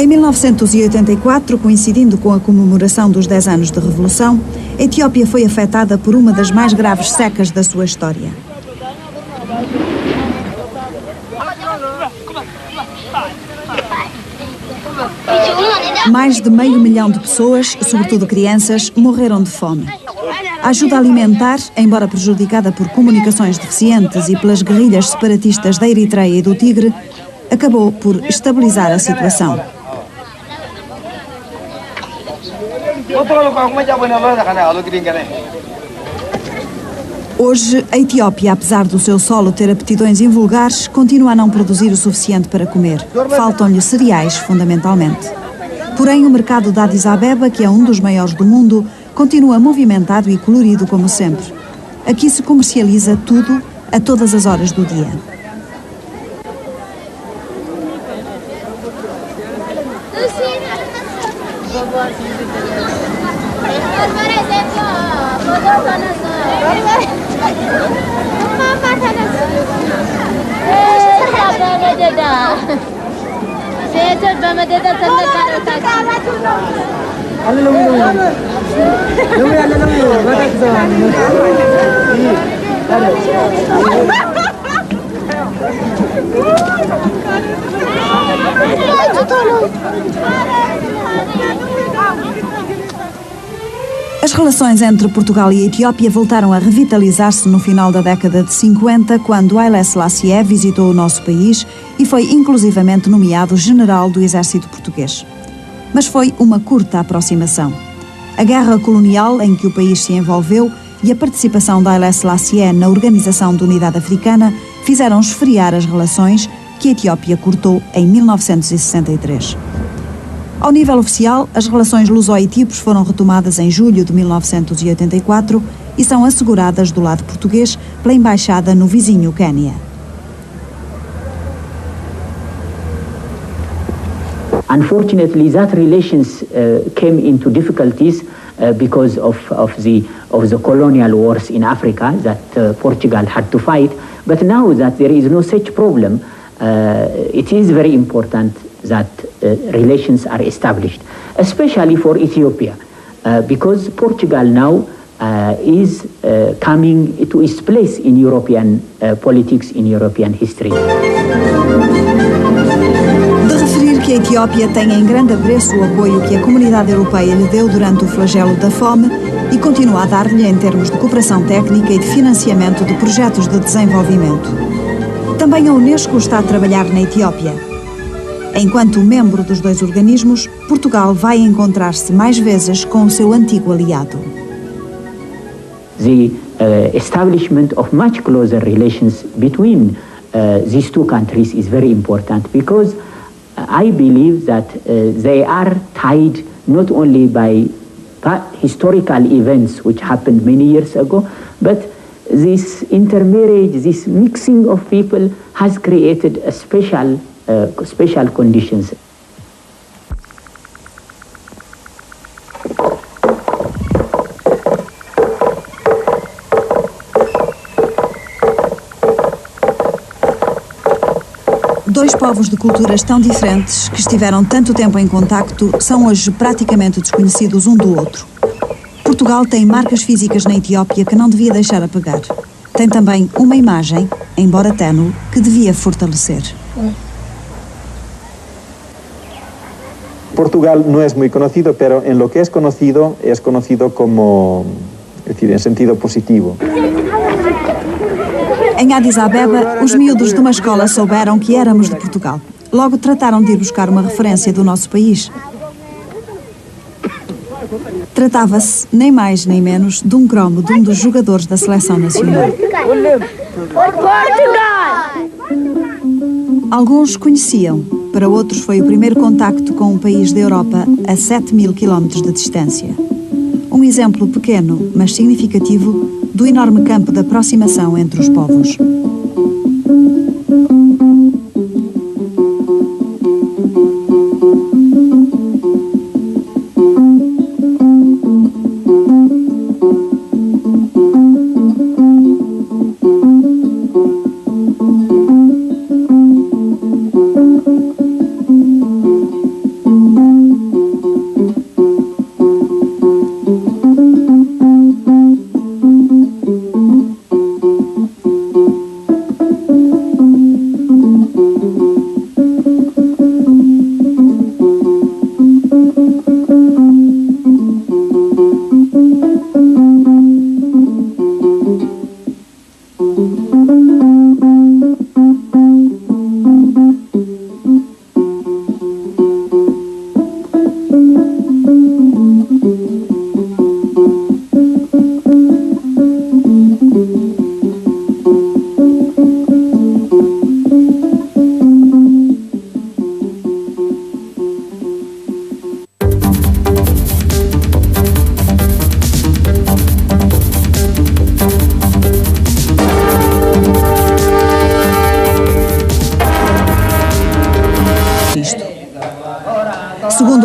Em 1984, coincidindo com a comemoração dos 10 anos de Revolução, a Etiópia foi afetada por uma das mais graves secas da sua história. Mais de 500 mil de pessoas, sobretudo crianças, morreram de fome. A ajuda alimentar, embora prejudicada por comunicações deficientes e pelas guerrilhas separatistas da Eritreia e do Tigre, acabou por estabilizar a situação. Hoje, a Etiópia, apesar do seu solo ter aptidões invulgares, continua a não produzir o suficiente para comer. Faltam-lhe cereais, fundamentalmente. Porém, o mercado de Addis Abeba, que é um dos maiores do mundo, continua movimentado e colorido como sempre. Aqui se comercializa tudo, a todas as horas do dia. As relações entre Portugal e a Etiópia voltaram a revitalizar-se no final da década de 50, quando Haile Selassie visitou o nosso país e foi inclusivamente nomeado general do exército português. Mas foi uma curta aproximação. A guerra colonial em que o país se envolveu e a participação de Haile Selassie na Organização de Unidade Africana fizeram esfriar as relações que a Etiópia cortou em 1963. Ao nível oficial, as relações luso-etíopes foram retomadas em julho de 1984 e são asseguradas do lado português pela embaixada no vizinho Quênia. Unfortunately, that relations came into difficulties because of the colonial wars in Africa that Portugal had to fight. But now that there is no such problem, it is very important that relations are established, especially for Ethiopia, because Portugal now is coming to its place in European politics, in European history. De referir que a Etiópia tem em grande apreço o apoio que a comunidade europeia lhe deu durante o flagelo da fome e continua a dar-lhe em termos de cooperação técnica e de financiamento de projetos de desenvolvimento. Também a Unesco está a trabalhar na Etiópia. Enquanto membro dos dois organismos, Portugal vai encontrar-se mais vezes com o seu antigo aliado. The establishment of much closer relations between these two countries is very important because I believe that they are tied not only by historical events which happened many years ago, but this intermarriage, this mixing of people has created a special conditions. Dois povos de culturas tão diferentes que estiveram tanto tempo em contacto são hoje praticamente desconhecidos um do outro. Portugal tem marcas físicas na Etiópia que não devia deixar apagar. Tem também uma imagem, embora ténue, que devia fortalecer. Portugal no es muy conocido, pero en lo que es conocido como, es decir, en sentido positivo. Em Addis Abeba, os miúdos de uma escola souberam que éramos de Portugal. Logo trataram de ir buscar uma referência do nosso país. Tratava-se, nem mais nem menos, de um cromo de um dos jogadores da seleção nacional. Alguns conheciam, para outros foi o primeiro contacto com um país da Europa a 7.000 quilómetros de distância. Um exemplo pequeno, mas significativo, do enorme campo de aproximação entre os povos.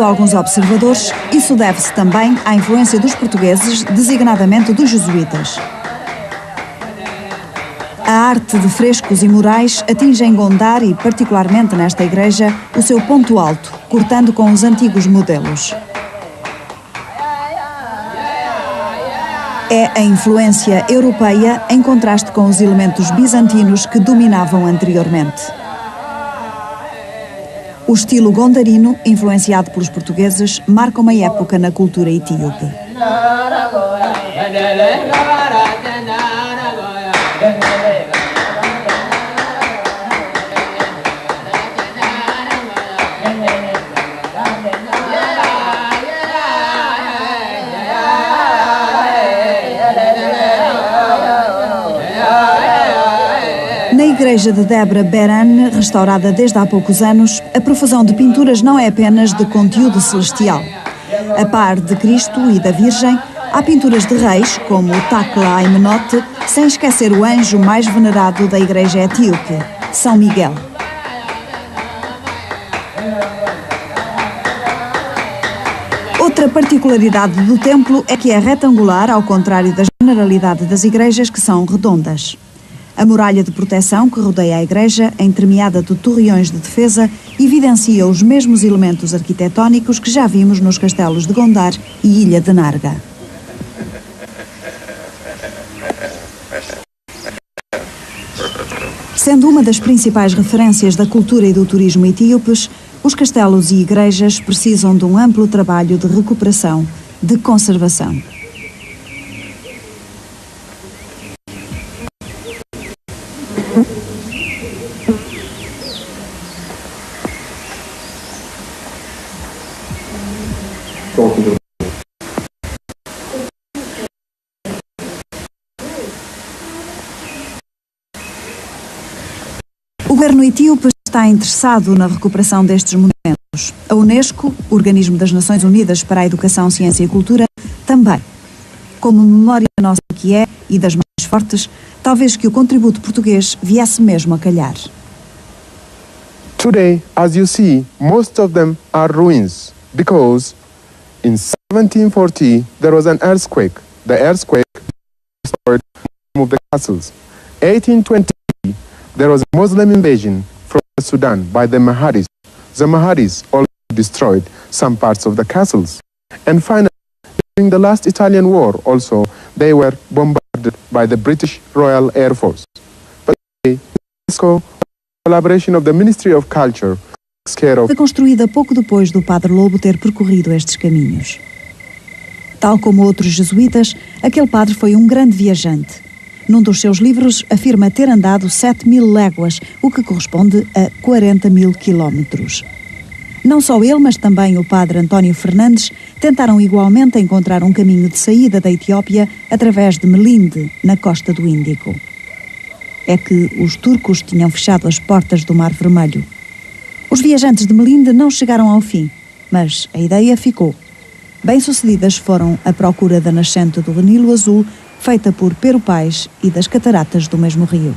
alguns observadores, isso deve-se também à influência dos portugueses, designadamente dos jesuítas. A arte de frescos e murais atinge em Gondar e, particularmente nesta igreja, o seu ponto alto, cortando com os antigos modelos. É a influência europeia em contraste com os elementos bizantinos que dominavam anteriormente. O estilo gondarino, influenciado pelos portugueses, marca uma época na cultura etíope. Na igreja de Debra Beran, restaurada desde há poucos anos, a profusão de pinturas não é apenas de conteúdo celestial. A par de Cristo e da Virgem, há pinturas de reis, como o Takla Amenhotep, sem esquecer o anjo mais venerado da igreja etíope, São Miguel. Outra particularidade do templo é que é retangular, ao contrário da generalidade das igrejas, que são redondas. A muralha de proteção que rodeia a igreja, entremeada de torreões de defesa, evidencia os mesmos elementos arquitetónicos que já vimos nos castelos de Gondar e Ilha de Narga. Sendo uma das principais referências da cultura e do turismo etíopes, os castelos e igrejas precisam de um amplo trabalho de recuperação, de conservação. O governo etíope está interessado na recuperação destes monumentos. A Unesco, Organismo das Nações Unidas para a Educação, Ciência e Cultura, também. Como memória nossa que é, e das mais fortes, talvez que o contributo português viesse mesmo a calhar. Today, as you see, most of them are ruins because in 1740 there was an earthquake. The earthquake destroyed some of the castles. 1820 there was a Muslim invasion from Sudan by the Mahadis. The Mahadis also destroyed some parts of the castles. And finally, during the last Italian war also, they were bombarded by the British Royal Air Force. But today, UNESCO, collaboration of the Ministry of Culture, takes care of... Foi construída pouco depois do Padre Lobo ter percorrido estes caminhos. Tal como outros jesuítas, aquele padre foi um grande viajante. Num dos seus livros, afirma ter andado 7.000 léguas, o que corresponde a 40.000 quilómetros. Não só ele, mas também o padre António Fernandes tentaram igualmente encontrar um caminho de saída da Etiópia através de Melinde, na costa do Índico. É que os turcos tinham fechado as portas do Mar Vermelho. Os viajantes de Melinde não chegaram ao fim, mas a ideia ficou. Bem-sucedidas foram a procura da nascente do Nilo Azul, feita por Pero Paes, e das cataratas do mesmo rio.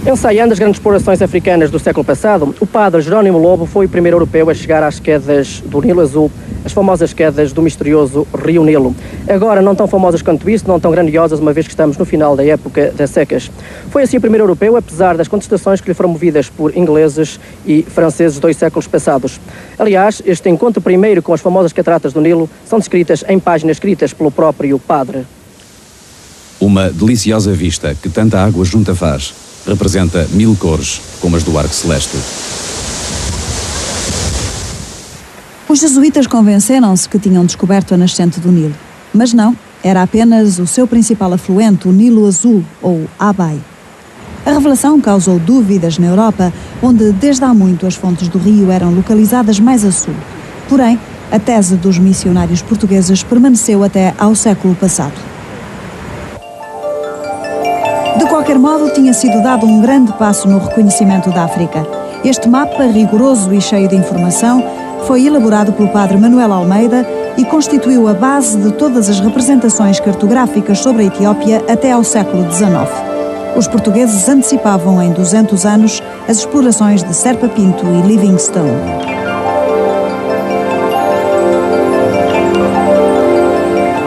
Ensaiando as grandes explorações africanas do século passado, o padre Jerónimo Lobo foi o primeiro europeu a chegar às quedas do Nilo Azul, as famosas quedas do misterioso Rio Nilo. Agora não tão famosas quanto isto, não tão grandiosas, uma vez que estamos no final da época das secas. Foi assim o primeiro europeu, apesar das contestações que lhe foram movidas por ingleses e franceses 2 séculos passados. Aliás, este encontro primeiro com as famosas cataratas do Nilo são descritas em páginas escritas pelo próprio padre. Uma deliciosa vista que tanta água junta faz. Representa 1000 cores, como as do arco celeste. Os jesuítas convenceram-se que tinham descoberto a nascente do Nilo. Mas não, era apenas o seu principal afluente, o Nilo Azul, ou Abai. A revelação causou dúvidas na Europa, onde desde há muito as fontes do rio eram localizadas mais a sul. Porém, a tese dos missionários portugueses permaneceu até ao século passado. De qualquer modo, tinha sido dado um grande passo no reconhecimento da África. Este mapa, rigoroso e cheio de informação, foi elaborado pelo padre Manuel Almeida e constituiu a base de todas as representações cartográficas sobre a Etiópia até ao século XIX. Os portugueses antecipavam em 200 anos as explorações de Serpa Pinto e Livingstone.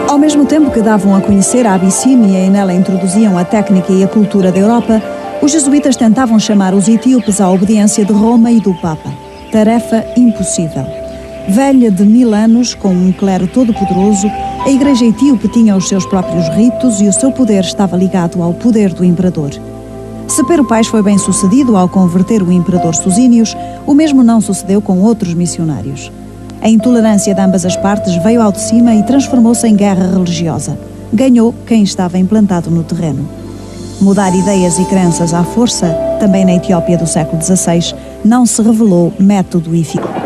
Ao mesmo tempo que davam a conhecer a Abissínia e nela introduziam a técnica e a cultura da Europa, os jesuítas tentavam chamar os etíopes à obediência de Roma e do Papa. Tarefa impossível. Velha de 1000 anos, com um clero todo-poderoso, a Igreja etíope tinha os seus próprios ritos e o seu poder estava ligado ao poder do imperador. Se Pero Paes foi bem sucedido ao converter o imperador Susínios, o mesmo não sucedeu com outros missionários. A intolerância de ambas as partes veio ao de cima e transformou-se em guerra religiosa. Ganhou quem estava implantado no terreno. Mudar ideias e crenças à força, também na Etiópia do século XVI, não se revelou método eficaz.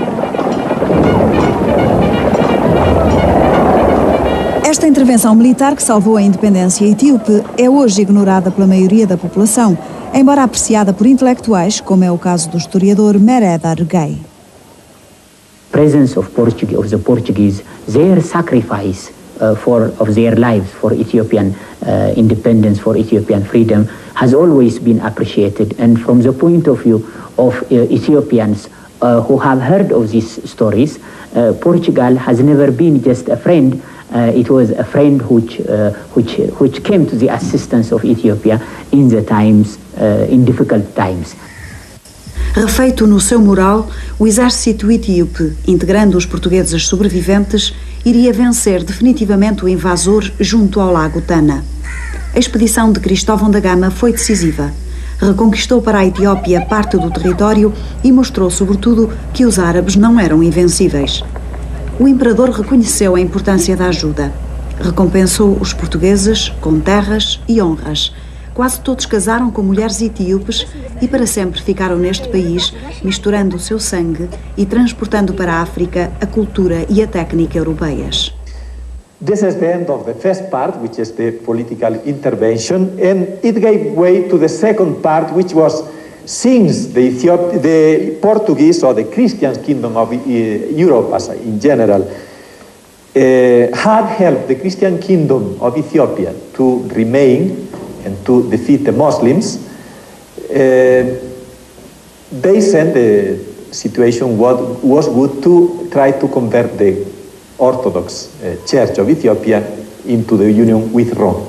Esta intervenção militar que salvou a independência etíope é hoje ignorada pela maioria da população, embora apreciada por intelectuais, como é o caso do historiador Mered Argay. Presence of the Portuguese, their sacrifice of their lives for Ethiopian independence, for Ethiopian freedom, has always been appreciated. And from the point of view of Ethiopians who have heard of these stories, Portugal has never been just a friend. It was a friend which came to the assistance of Ethiopia in the times, in difficult times. Refeito no seu moral, o exército etíope, integrando os portugueses sobreviventes, iria vencer definitivamente o invasor junto ao lago Tana. A expedição de Cristóvão da Gama foi decisiva. Reconquistou para a Etiópia parte do território e mostrou, sobretudo, que os árabes não eram invencíveis. O imperador reconheceu a importância da ajuda. Recompensou os portugueses com terras e honras. Quase todos casaram com mulheres etíopes e para sempre ficaram neste país, misturando o seu sangue e transportando para a África a cultura e a técnica europeias. This is the end of the first part, which is the political intervention, and it gave way to the second part, which was since the Portuguese or the Christian kingdom of Europe as in general had helped the Christian kingdom of Ethiopia to remain and to defeat the Muslims, they said the situation was good to try to convert the Orthodox Church of Ethiopia into the union with Rome.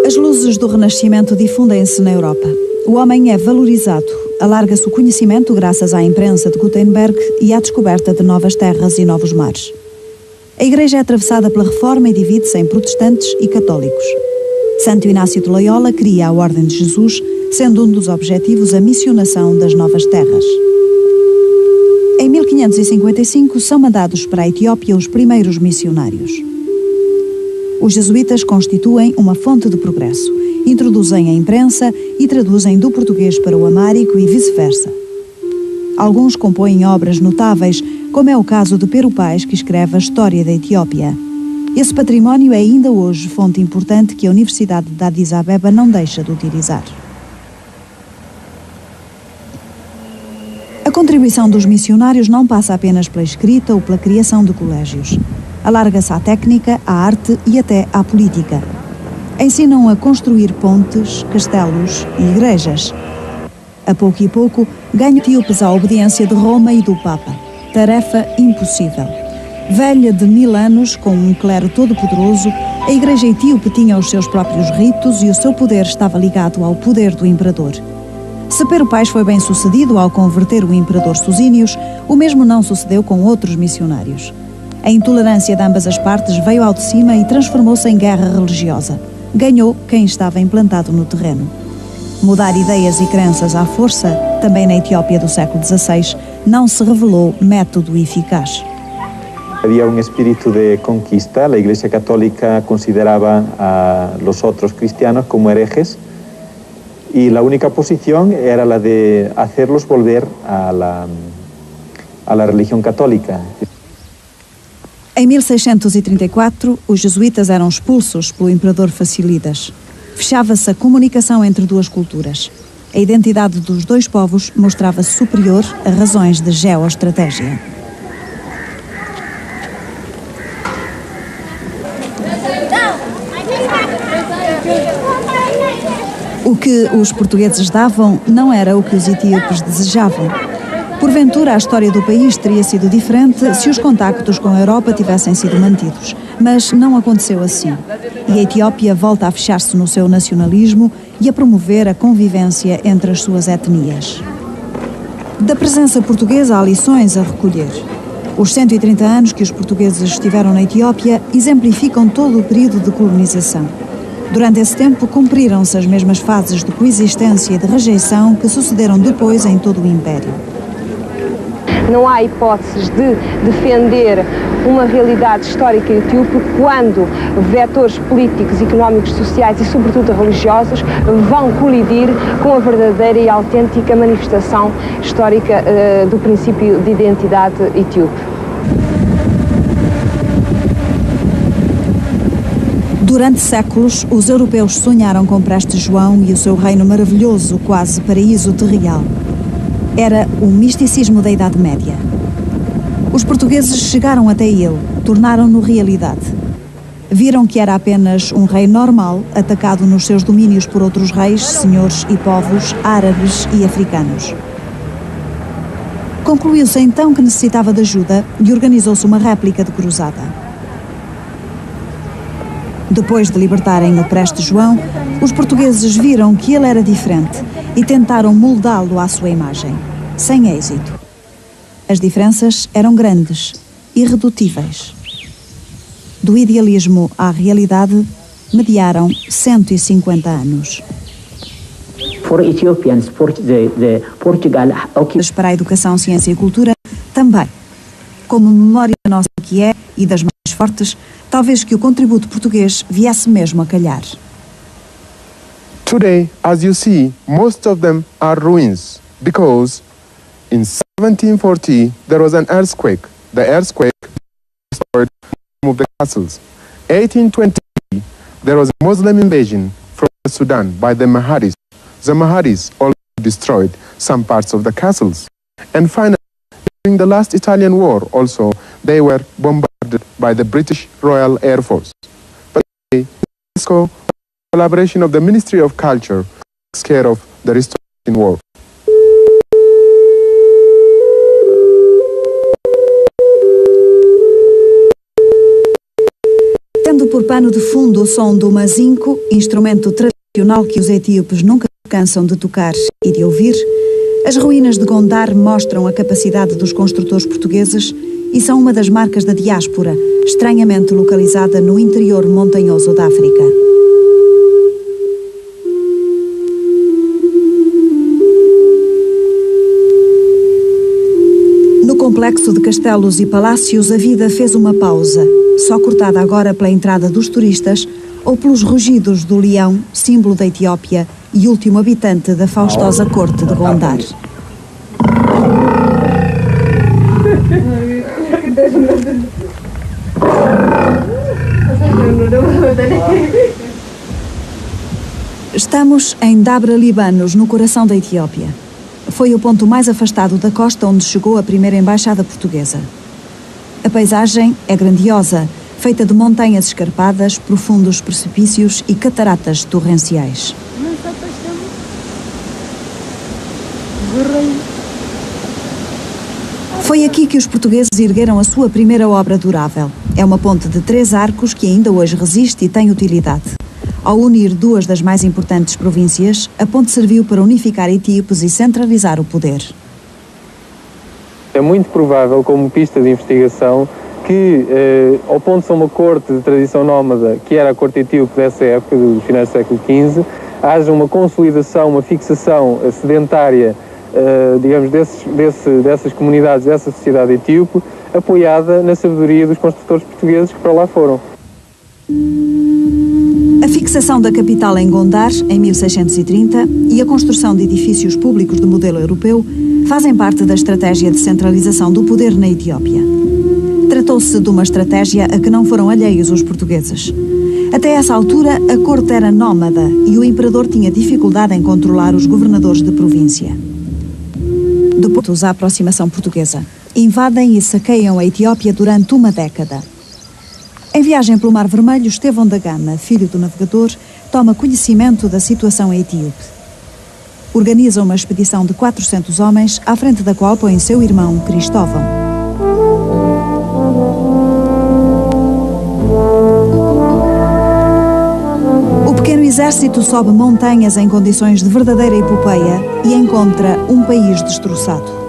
As luzes do Renascimento difundem-se na Europa. O homem é valorizado, alarga-se o conhecimento graças à imprensa de Gutenberg e à descoberta de novas terras e novos mares. A Igreja é atravessada pela Reforma e divide-se em protestantes e católicos. Santo Inácio de Loyola cria a Ordem de Jesus, sendo um dos objetivos a missionação das novas terras. Em 1555 são mandados para a Etiópia os primeiros missionários. Os jesuítas constituem uma fonte de progresso, introduzem a imprensa e traduzem do português para o amárico e vice-versa. Alguns compõem obras notáveis, como é o caso de Pero Paes, que escreve a História da Etiópia. Esse património é ainda hoje fonte importante que a Universidade de Addis Abeba não deixa de utilizar. A contribuição dos missionários não passa apenas pela escrita ou pela criação de colégios. Alarga-se à técnica, à arte e até à política. Ensinam a construir pontes, castelos e igrejas. A pouco e pouco, ganham etíopes à obediência de Roma e do Papa. Tarefa impossível. Velha de 1000 anos, com um clero todo-poderoso, a Igreja etíope tinha os seus próprios ritos e o seu poder estava ligado ao poder do imperador. Se Pero Paes foi bem sucedido ao converter o imperador Susínios, o mesmo não sucedeu com outros missionários. A intolerância de ambas as partes veio ao de cima e transformou-se em guerra religiosa. Ganhou quem estava implantado no terreno. Mudar ideias e crenças à força, também na Etiópia do século XVI, não se revelou método eficaz. Había un espíritu de conquista. La Iglesia Católica consideraba a los otros cristianos como herejes y la única posición era la de hacerlos volver a la religión católica. Em 1634, os jesuítas eram expulsos pelo imperador Facilidas. Fechava-se a comunicação entre duas culturas. A identidade dos dois povos mostrava-se superior a razões de geoestratégia. O que os portugueses davam não era o que os etíopes desejavam. Porventura, a história do país teria sido diferente se os contactos com a Europa tivessem sido mantidos. Mas não aconteceu assim. E a Etiópia volta a fechar-se no seu nacionalismo e a promover a convivência entre as suas etnias. Da presença portuguesa há lições a recolher. Os 130 anos que os portugueses estiveram na Etiópia exemplificam todo o período de colonização. Durante esse tempo, cumpriram-se as mesmas fases de coexistência e de rejeição que sucederam depois em todo o Império. Não há hipóteses de defender uma realidade histórica etíope quando vetores políticos, económicos, sociais e, sobretudo, religiosos vão colidir com a verdadeira e autêntica manifestação histórica do princípio de identidade etíope. Durante séculos, os europeus sonharam com Preste João e o seu reino maravilhoso, quase paraíso terreal. Era o misticismo da Idade Média. Os portugueses chegaram até ele, tornaram-no realidade. Viram que era apenas um rei normal, atacado nos seus domínios por outros reis, senhores e povos árabes e africanos. Concluiu-se então que necessitava de ajuda e organizou-se uma réplica de cruzada. Depois de libertarem o Preste João, os portugueses viram que ele era diferente e tentaram moldá-lo à sua imagem, sem êxito. As diferenças eram grandes, irredutíveis. Do idealismo à realidade, mediaram 150 anos. For Ethiopians, Portugal... Para a educação, ciência e cultura, também. Como memória nossa que é, e das mais fortes, talvez que o contributo português viesse mesmo a calhar. Today, as you see, most of them are ruins because in 1740 there was an earthquake. The earthquake destroyed some of the castles. 1820 there was a Muslim invasion from Sudan by the Mahadis. The Mahadis also destroyed some parts of the castles. And finally, during the last Italian war also, they were bombarded by the British Royal Air Force. But today, UNESCO, collaboration of the Ministry of Culture, takes care of the restoration work. Tendo por pano de fundo o som do mazinco, instrumento tradicional que os etíopes nunca cansam de tocar e de ouvir, as ruínas de Gondar mostram a capacidade dos construtores portugueses e são uma das marcas da diáspora, estranhamente localizada no interior montanhoso da África. No complexo de castelos e palácios, a vida fez uma pausa, só cortada agora pela entrada dos turistas ou pelos rugidos do leão, símbolo da Etiópia e último habitante da faustosa corte de Gondar. Estamos em Dabra Libanos, no coração da Etiópia. Foi o ponto mais afastado da costa onde chegou a primeira embaixada portuguesa. A paisagem é grandiosa, feita de montanhas escarpadas, profundos precipícios e cataratas torrenciais. Foi aqui que os portugueses ergueram a sua primeira obra durável. É uma ponte de 3 arcos que ainda hoje resiste e tem utilidade. Ao unir duas das mais importantes províncias, a ponte serviu para unificar etíopes e centralizar o poder. É muito provável, como pista de investigação, que ao ponto São uma corte de tradição nómada, que era a corte etíope dessa época, do final do século XV, haja uma consolidação, uma fixação sedentária, digamos, dessas comunidades, dessa sociedade etíope, apoiada na sabedoria dos construtores portugueses que para lá foram. A fixação da capital em Gondar, em 1630, e a construção de edifícios públicos de modelo europeu fazem parte da estratégia de centralização do poder na Etiópia. Tratou-se de uma estratégia a que não foram alheios os portugueses. Até essa altura, a corte era nómada e o imperador tinha dificuldade em controlar os governadores de província. Depois da aproximação portuguesa, invadem e saqueiam a Etiópia durante uma década. Em viagem pelo Mar Vermelho, Estevão da Gama, filho do navegador, toma conhecimento da situação etíope. Organiza uma expedição de 400 homens, à frente da qual põe seu irmão Cristóvão. O pequeno exército sobe montanhas em condições de verdadeira epopeia e encontra um país destroçado.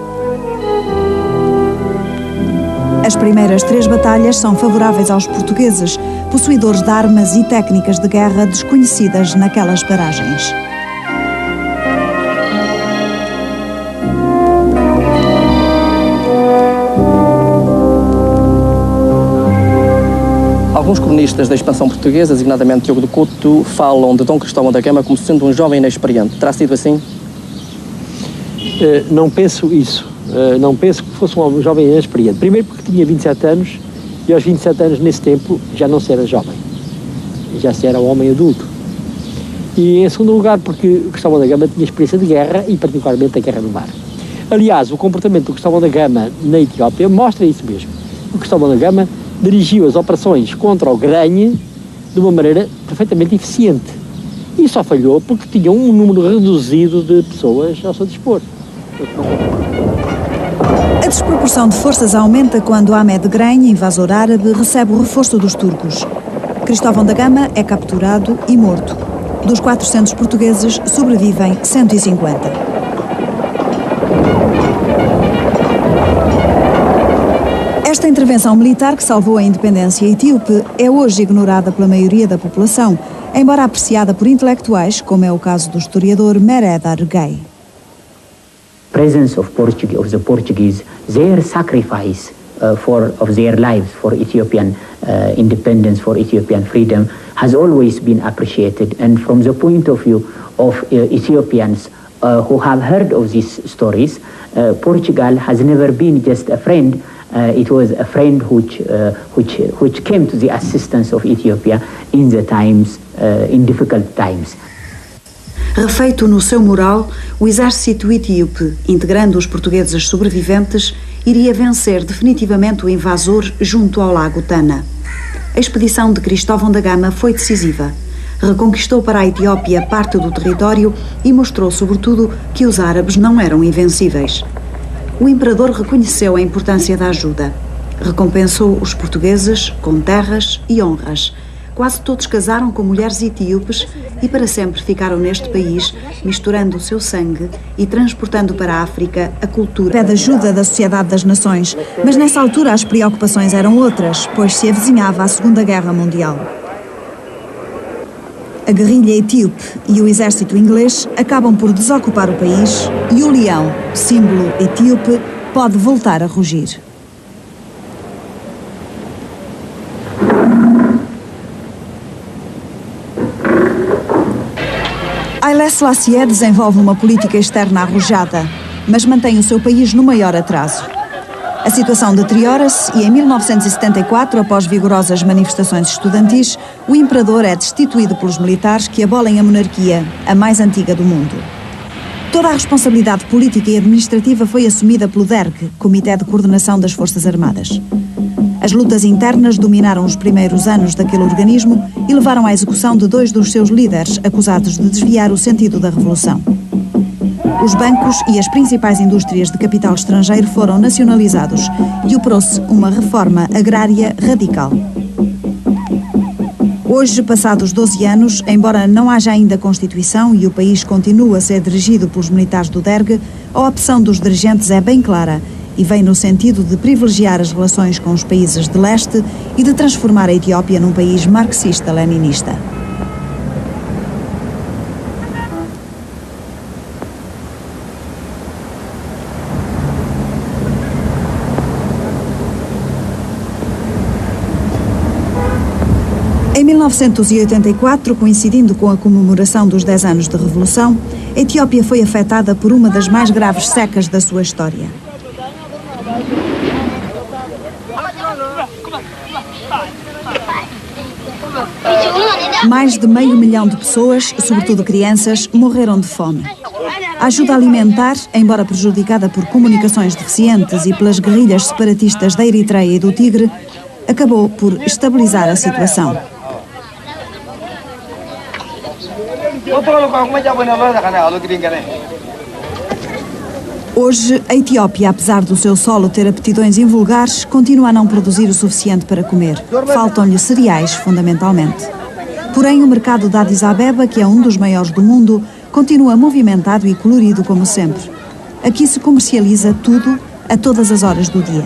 As primeiras 3 batalhas são favoráveis aos portugueses, possuidores de armas e técnicas de guerra desconhecidas naquelas paragens. Alguns cronistas da expansão portuguesa, designadamente Diogo de Couto, falam de Dom Cristóvão da Gama como sendo um jovem inexperiente. Terá sido assim? Não penso isso. Não penso que fosse um jovem inexperiente. Primeiro porque tinha 27 anos e aos 27 anos, nesse tempo, já não se era jovem. Já se era um homem adulto. E em segundo lugar porque Cristóvão da Gama tinha experiência de guerra e particularmente da guerra no mar. Aliás, o comportamento do Cristóvão da Gama na Etiópia mostra isso mesmo. O Cristóvão da Gama dirigiu as operações contra o Granhe de uma maneira perfeitamente eficiente. E só falhou porque tinha um número reduzido de pessoas ao seu dispor. A desproporção de forças aumenta quando Ahmed Granhe, invasor árabe, recebe o reforço dos turcos. Cristóvão da Gama é capturado e morto. Dos 400 portugueses, sobrevivem 150. Esta intervenção militar que salvou a independência etíope é hoje ignorada pela maioria da população, embora apreciada por intelectuais, como é o caso do historiador Mered Argay. Presence of the Portuguese, their sacrifice of their lives for Ethiopian independence, for Ethiopian freedom, has always been appreciated. And from the point of view of Ethiopians who have heard of these stories, Portugal has never been just a friend. It was a friend which came to the assistance of Ethiopia in the times, in difficult times. Refeito no seu moral, o exército etíope, integrando os portugueses sobreviventes, iria vencer definitivamente o invasor junto ao lago Tana. A expedição de Cristóvão da Gama foi decisiva. Reconquistou para a Etiópia parte do território e mostrou, sobretudo, que os árabes não eram invencíveis. O imperador reconheceu a importância da ajuda. Recompensou os portugueses com terras e honras. Quase todos casaram com mulheres etíopes e para sempre ficaram neste país, misturando o seu sangue e transportando para a África a cultura. Pede ajuda da Sociedade das Nações, mas nessa altura as preocupações eram outras, pois se avizinhava a Segunda Guerra Mundial. A guerrilha etíope e o exército inglês acabam por desocupar o país e o leão, símbolo etíope, pode voltar a rugir. Haile Selassie desenvolve uma política externa arrojada, mas mantém o seu país no maior atraso. A situação deteriora-se e em 1974, após vigorosas manifestações estudantis, o imperador é destituído pelos militares que abolem a monarquia, a mais antiga do mundo. Toda a responsabilidade política e administrativa foi assumida pelo DERG, Comitê de Coordenação das Forças Armadas. As lutas internas dominaram os primeiros anos daquele organismo e levaram à execução de 2 dos seus líderes, acusados de desviar o sentido da revolução. Os bancos e as principais indústrias de capital estrangeiro foram nacionalizados e operou-se uma reforma agrária radical. Hoje, passados 12 anos, embora não haja ainda Constituição e o país continua a ser dirigido pelos militares do DERG, a opção dos dirigentes é bem clara e vem no sentido de privilegiar as relações com os países de leste e de transformar a Etiópia num país marxista-leninista. Em 1984, coincidindo com a comemoração dos 10 anos de Revolução, a Etiópia foi afetada por uma das mais graves secas da sua história. Mais de 500 mil de pessoas, sobretudo crianças, morreram de fome. A ajuda alimentar, embora prejudicada por comunicações deficientes e pelas guerrilhas separatistas da Eritreia e do Tigre, acabou por estabilizar a situação. Hoje, a Etiópia, apesar do seu solo ter aptidões invulgares, continua a não produzir o suficiente para comer. Faltam-lhe cereais, fundamentalmente. Porém, o mercado de Addis Abeba, que é um dos maiores do mundo, continua movimentado e colorido como sempre. Aqui se comercializa tudo, a todas as horas do dia.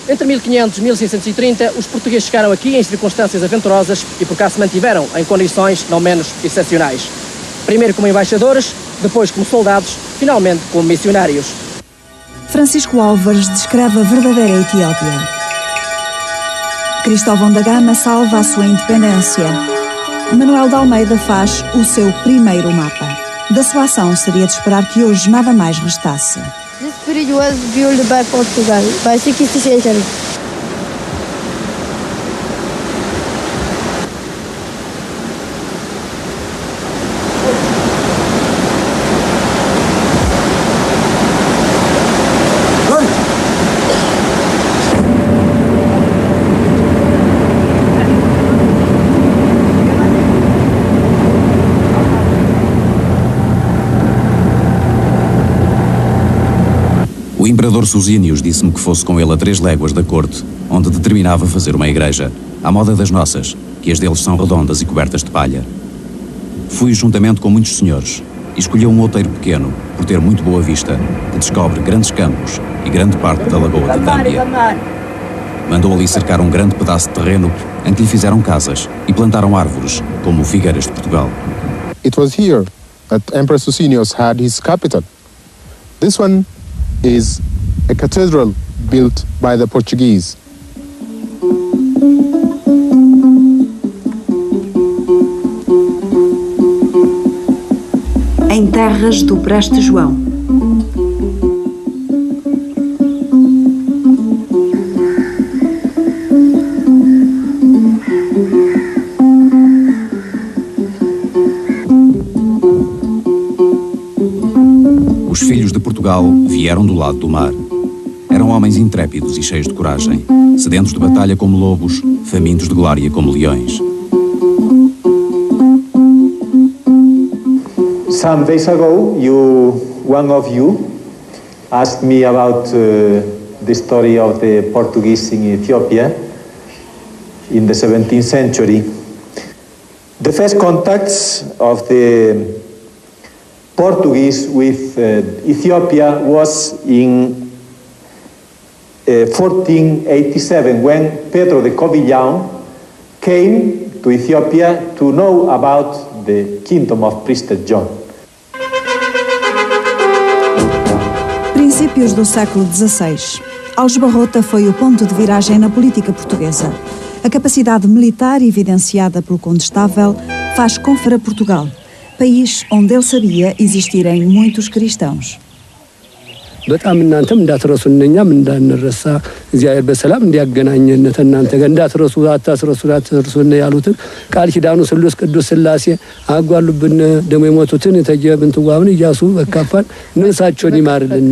Entre 1500 e 1630, os portugueses chegaram aqui em circunstâncias aventurosas e por cá se mantiveram em condições não menos excepcionais. Primeiro como embaixadores, depois como soldados, finalmente como missionários. Francisco Álvares descreve a verdadeira Etiópia. Cristóvão da Gama salva a sua independência. Manuel de Almeida faz o seu primeiro mapa. Da sua ação seria de esperar que hoje nada mais restasse. This bridge was built by Portugal by 16th century. O imperador Susínios disse-me que fosse com ele a 3 léguas da corte, onde determinava fazer uma igreja, à moda das nossas, que as deles são redondas e cobertas de palha. Fui juntamente com muitos senhores e escolheu um outeiro pequeno, por ter muito boa vista, que descobre grandes campos e grande parte da lagoa de Tâmbia. Mandou ali cercar um grande pedaço de terreno em que lhe fizeram casas e plantaram árvores, como figueiras de Portugal. It was here that Emperor Susinius had his capital. This one is a cathedral built by the Portuguese. Em terras do Preste João. Os filhos de Portugal vieram do lado do mar. Eram homens intrépidos e cheios de coragem, sedentos de batalha como lobos, famintos de glória como leões. Some days ago, one of you asked me about the story of the Portuguese in Ethiopia in the 17th century. The first contacts of the Portuguese with Ethiopia was in 1487, when Pedro de Covilhão came to Ethiopia to know about the kingdom of Priester John. Princípios do século XVI. Aljubarrota foi o ponto de viragem na política portuguesa. A capacidade militar evidenciada pelo Condestável faz confra Portugal, país onde ele sabia existirem muitos cristãos. በጣም እናንተም እንዳትረሱን እኛም እንዳንረሳ እግዚአብሔር በሰላም እንዲያገናኘን እናንተ ጋር እንዳትረሱ አታስረሱን ያሉትን ቃል ኪዳኑ ስሉስ ቅዱስ ሥላሴ አጓሉብን ደሞ የሞቱትን ተጀብን ትዋብን ኢያሱ በካፋን ነፍሳቸውን ይማርልን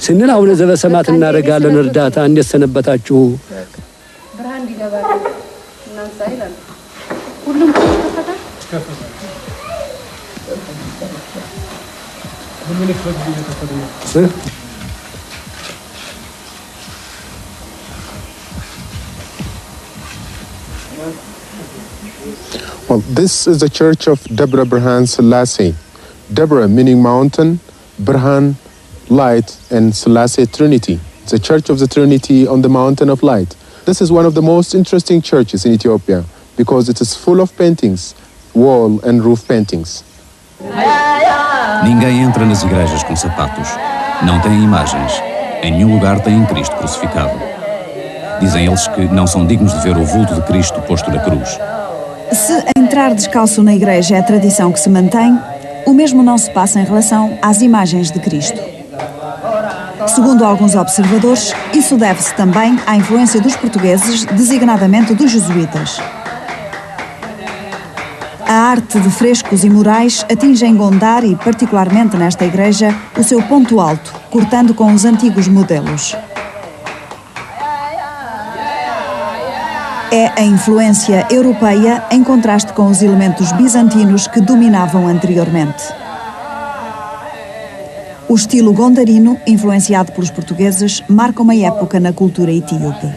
ስንል አሁን ዘበሰማት እናረጋለን እርዳታ እንዴት ሰነበታችሁ ብርሃን እንዲገባ እናንተ አይላል ሁሉም ተከፈተ Well, this is the church of Debre Birhan Selassie. Debre meaning mountain, Birhan, light, and Selassie Trinity, the Church of the Trinity on the Mountain of Light. This is one of the most interesting churches in Ethiopia because it is full of paintings, wall and roof paintings. Ninguém entra nas igrejas com sapatos. Não tem imagens. Em nenhum lugar tem Cristo crucificado. Dizem eles que não são dignos de ver o vulto de Cristo posto na cruz. Se entrar descalço na igreja é a tradição que se mantém, o mesmo não se passa em relação às imagens de Cristo. Segundo alguns observadores, isso deve-se também à influência dos portugueses, designadamente dos jesuítas. A arte de frescos e murais atinge em Gondar e, particularmente nesta igreja, o seu ponto alto, cortando com os antigos modelos. É a influência europeia em contraste com os elementos bizantinos que dominavam anteriormente. O estilo gondarino, influenciado pelos portugueses, marca uma época na cultura etíope.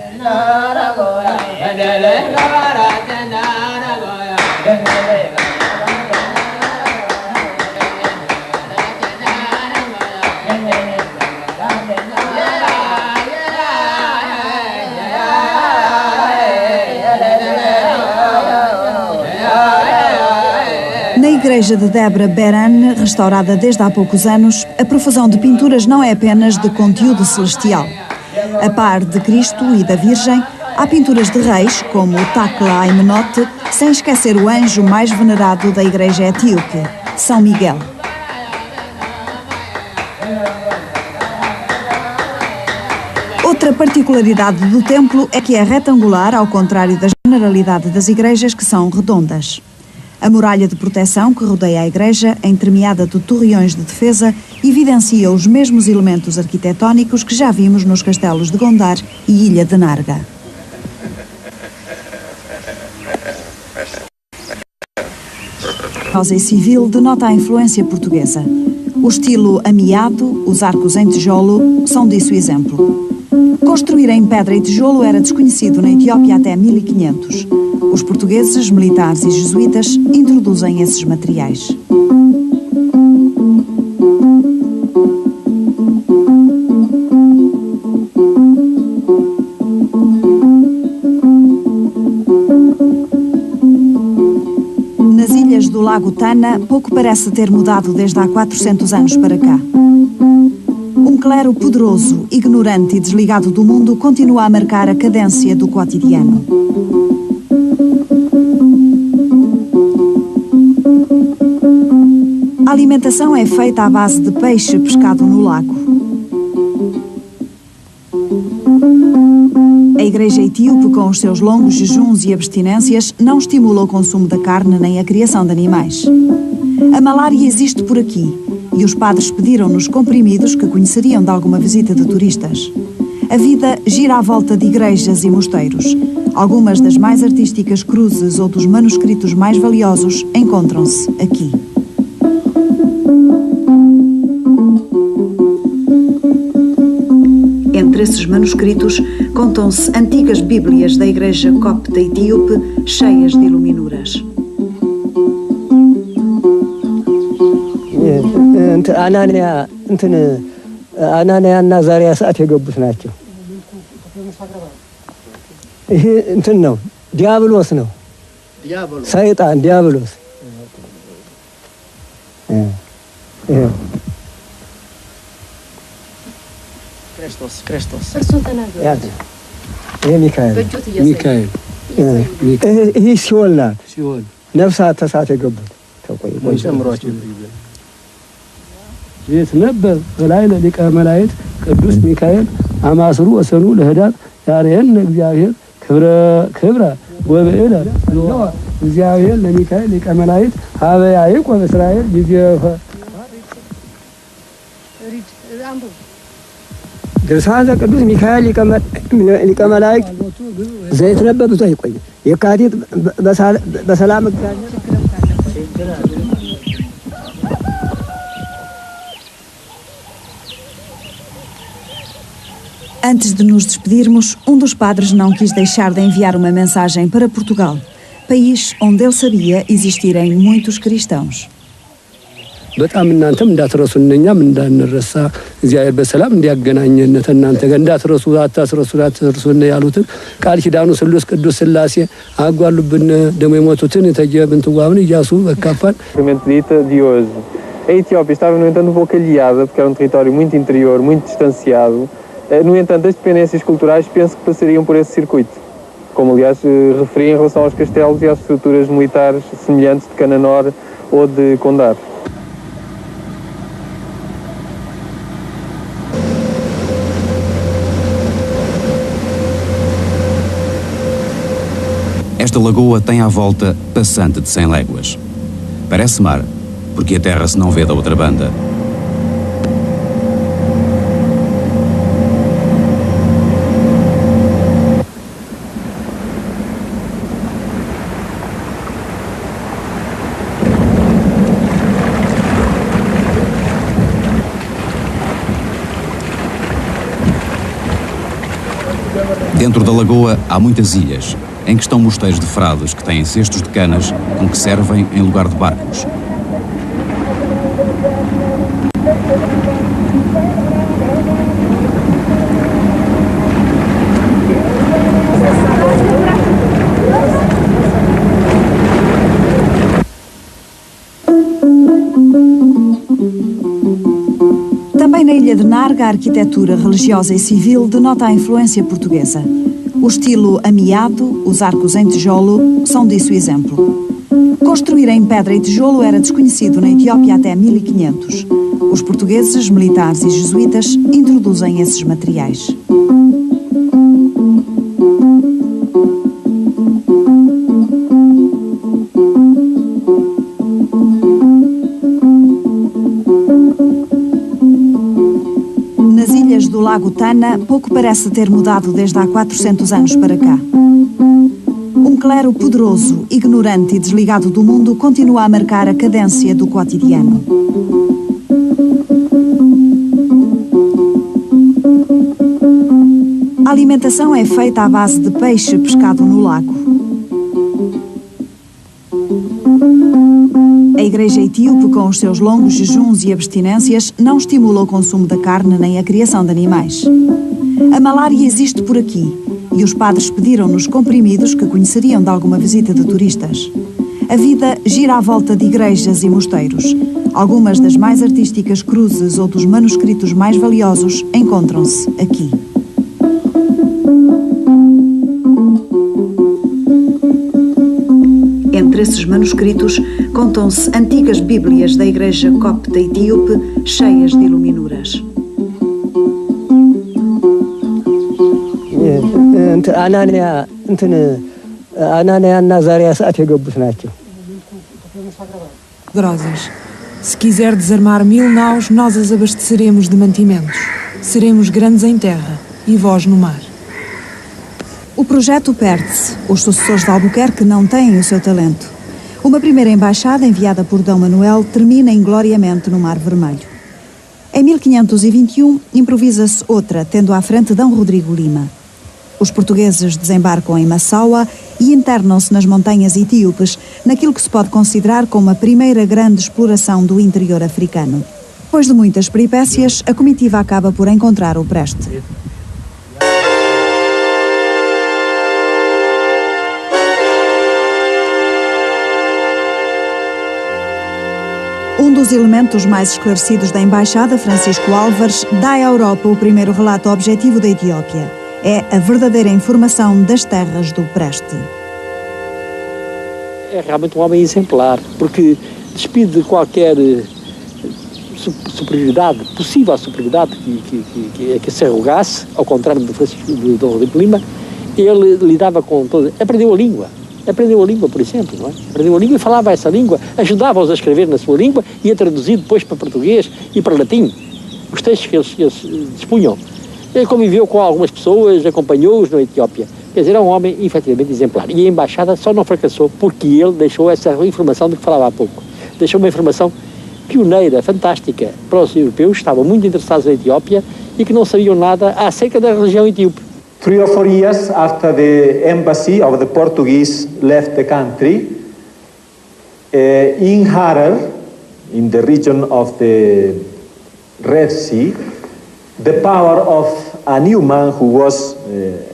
Na igreja de Debra Beran, restaurada desde há poucos anos, a profusão de pinturas não é apenas de conteúdo celestial. A par de Cristo e da Virgem, há pinturas de reis, como o Takla Amenhotep, sem esquecer o anjo mais venerado da igreja etíope, São Miguel. Outra particularidade do templo é que é retangular, ao contrário da generalidade das igrejas, que são redondas. A muralha de proteção que rodeia a igreja, entremeada de torreões de defesa, evidencia os mesmos elementos arquitetónicos que já vimos nos castelos de Gondar e Ilha de Narga. A rosa civil denota a influência portuguesa. O estilo amiado, os arcos em tijolo, são disso exemplo. Construir em pedra e tijolo era desconhecido na Etiópia até 1500. Os portugueses, militares e jesuítas introduzem esses materiais. Nas ilhas do Lago Tana, pouco parece ter mudado desde há 400 anos para cá. Um clero poderoso, ignorante e desligado do mundo continua a marcar a cadência do cotidiano. A alimentação é feita à base de peixe pescado no lago. A igreja etíope, com os seus longos jejuns e abstinências, não estimula o consumo da carne nem a criação de animais. A malária existe por aqui e os padres pediram-nos comprimidos que conheceriam de alguma visita de turistas. A vida gira à volta de igrejas e mosteiros. Algumas das mais artísticas cruzes ou dos manuscritos mais valiosos encontram-se aqui. Entre esses manuscritos contam-se antigas bíblias da igreja copta etíope cheias de iluminuras. አናንያና አዛርያ ሰዓት የገቡት ናቸው። ይሄ እንትን ነው፣ ዲያብሎስ ነው፣ ሰይጣን ዲያብሎስ። ክርስቶስ ይሄ ሚካኤል ይሄ ሲኦል ናት። ነፍሳት ተሳት የገቡት ጨምሯቸው ቤት ነበር በላይ ለሊቀ መላእክት ቅዱስ ሚካኤል አማስሩ ወሰኑ ለህዳት ያሬን እግዚአብሔር ክብረ ወበእለ እግዚአብሔር ለሚካኤል ሊቀ መላእክት ሀበ ያዕቆብ እስራኤል ጊዜፈ ድርሳነ ቅዱስ ሚካኤል ሊቀ መላእክት ዘይት ነበር ብዙ አይቆይ የካቲት በሰላም እግዚአብሔር Antes de nos despedirmos, um dos padres não quis deixar de enviar uma mensagem para Portugal, país onde ele sabia existirem muitos cristãos. በጣም እናንተም እንዳትረሱን እኛም እንዳንረሳ እግዚአብሔር በሰላም እንዲያገናኘን እናንተ ጋር እንዳትረሱ አታስረሱን ያሉትን ቃል ኪዳኑ ስሉስ ቅዱስ ሥላሴ አጓሉብን ደሞ የሞቱትን የተጀብን ትዋብን ኢያሱ በካፋን de hoje. A Etiópia estava, no entanto, um pouco aliada, porque era um território muito interior, muito distanciado. No entanto, as dependências culturais penso que passariam por esse circuito. Como, aliás, referi em relação aos castelos e às estruturas militares semelhantes de Cananor ou de Condar. Esta lagoa tem à volta passante de 100 léguas. Parece mar, porque a terra se não vê da outra banda. Dentro da lagoa há muitas ilhas, em que estão mosteiros de frados que têm cestos de canas com que servem em lugar de barcos. Também na Ilha de Narga, a arquitetura religiosa e civil denota a influência portuguesa. O estilo amiado, os arcos em tijolo, são disso exemplo. Construir em pedra e tijolo era desconhecido na Etiópia até 1500. Os portugueses, militares e jesuítas introduzem esses materiais. Do Lago Tana, pouco parece ter mudado desde há 400 anos para cá. Um clero poderoso, ignorante e desligado do mundo continua a marcar a cadência do cotidiano. A alimentação é feita à base de peixe pescado no lago. A Igreja Etíope, com os seus longos jejuns e abstinências, não estimula o consumo da carne nem a criação de animais. A malária existe por aqui e os padres pediram-nos comprimidos que conheceriam de alguma visita de turistas. A vida gira à volta de igrejas e mosteiros. Algumas das mais artísticas cruzes ou dos manuscritos mais valiosos encontram-se aqui. Entre esses manuscritos contam-se antigas bíblias da Igreja Copta Etíope cheias de iluminuras. አናንያና አዛርያ ሰዓት የገቡት ናቸው። Grosas. Se quiser desarmar 1000 naus, nós as abasteceremos de mantimentos. Seremos grandes em terra e vós no mar. O projeto perde-se. Os sucessores de Albuquerque não têm o seu talento. Uma primeira embaixada, enviada por D. Manuel, termina ingloriamente no Mar Vermelho. Em 1521, improvisa-se outra, tendo à frente D. Rodrigo Lima. Os portugueses desembarcam em Massaua e internam-se nas montanhas etíopes, naquilo que se pode considerar como a primeira grande exploração do interior africano. Depois de muitas peripécias, a comitiva acaba por encontrar o Preste. Um dos elementos mais esclarecidos da Embaixada, Francisco Álvares, dá à Europa o primeiro relato objetivo da Etiópia. É a verdadeira informação das terras do Preste. É realmente um homem exemplar, porque despide de qualquer superioridade, possível superioridade que se arrogasse, ao contrário do Francisco de Rodrigo Lima. Ele lidava com toda... Aprendeu a língua, por exemplo, não é? Aprendeu a língua e falava essa língua, ajudava-os a escrever na sua língua e a traduzir depois para português e para latim, os textos que eles dispunham. Ele conviveu com algumas pessoas, acompanhou-os na Etiópia. Quer dizer, é um homem efetivamente exemplar. E a embaixada só não fracassou porque ele deixou essa informação de que falava há pouco. Deixou uma informação pioneira, fantástica, para os europeus que estavam muito interessados na Etiópia e que não sabiam nada acerca da religião etíope. 3 or 4 years after the embassy of the Portuguese left the country, in Harar, in the region of the Red Sea, the power of a new man who was,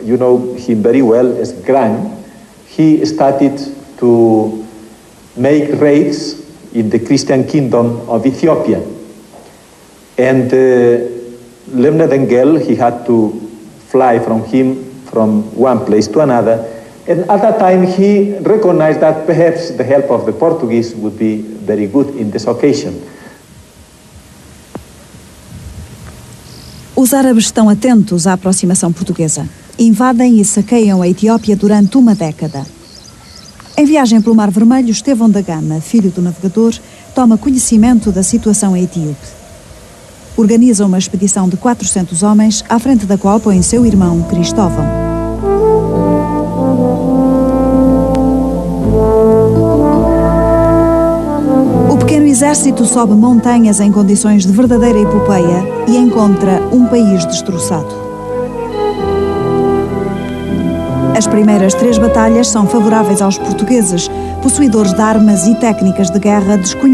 you know him very well, as Gran. He started to make raids in the Christian kingdom of Ethiopia. And Lemne Dengel, he had to fly from one place to another. And at that time he recognized that perhaps the help of the Portuguese would be very good in this occasion. Os árabes estão atentos à aproximação portuguesa. Invadem e saqueiam a Etiópia durante uma década. Em viagem pelo Mar Vermelho, Estevão da Gama, filho do navegador, toma conhecimento da situação etíope. Organiza uma expedição de 400 homens, à frente da qual põe seu irmão Cristóvão. O pequeno exército sobe montanhas em condições de verdadeira epopeia e encontra um país destroçado. As primeiras 3 batalhas são favoráveis aos portugueses, possuidores de armas e técnicas de guerra desconhecidas.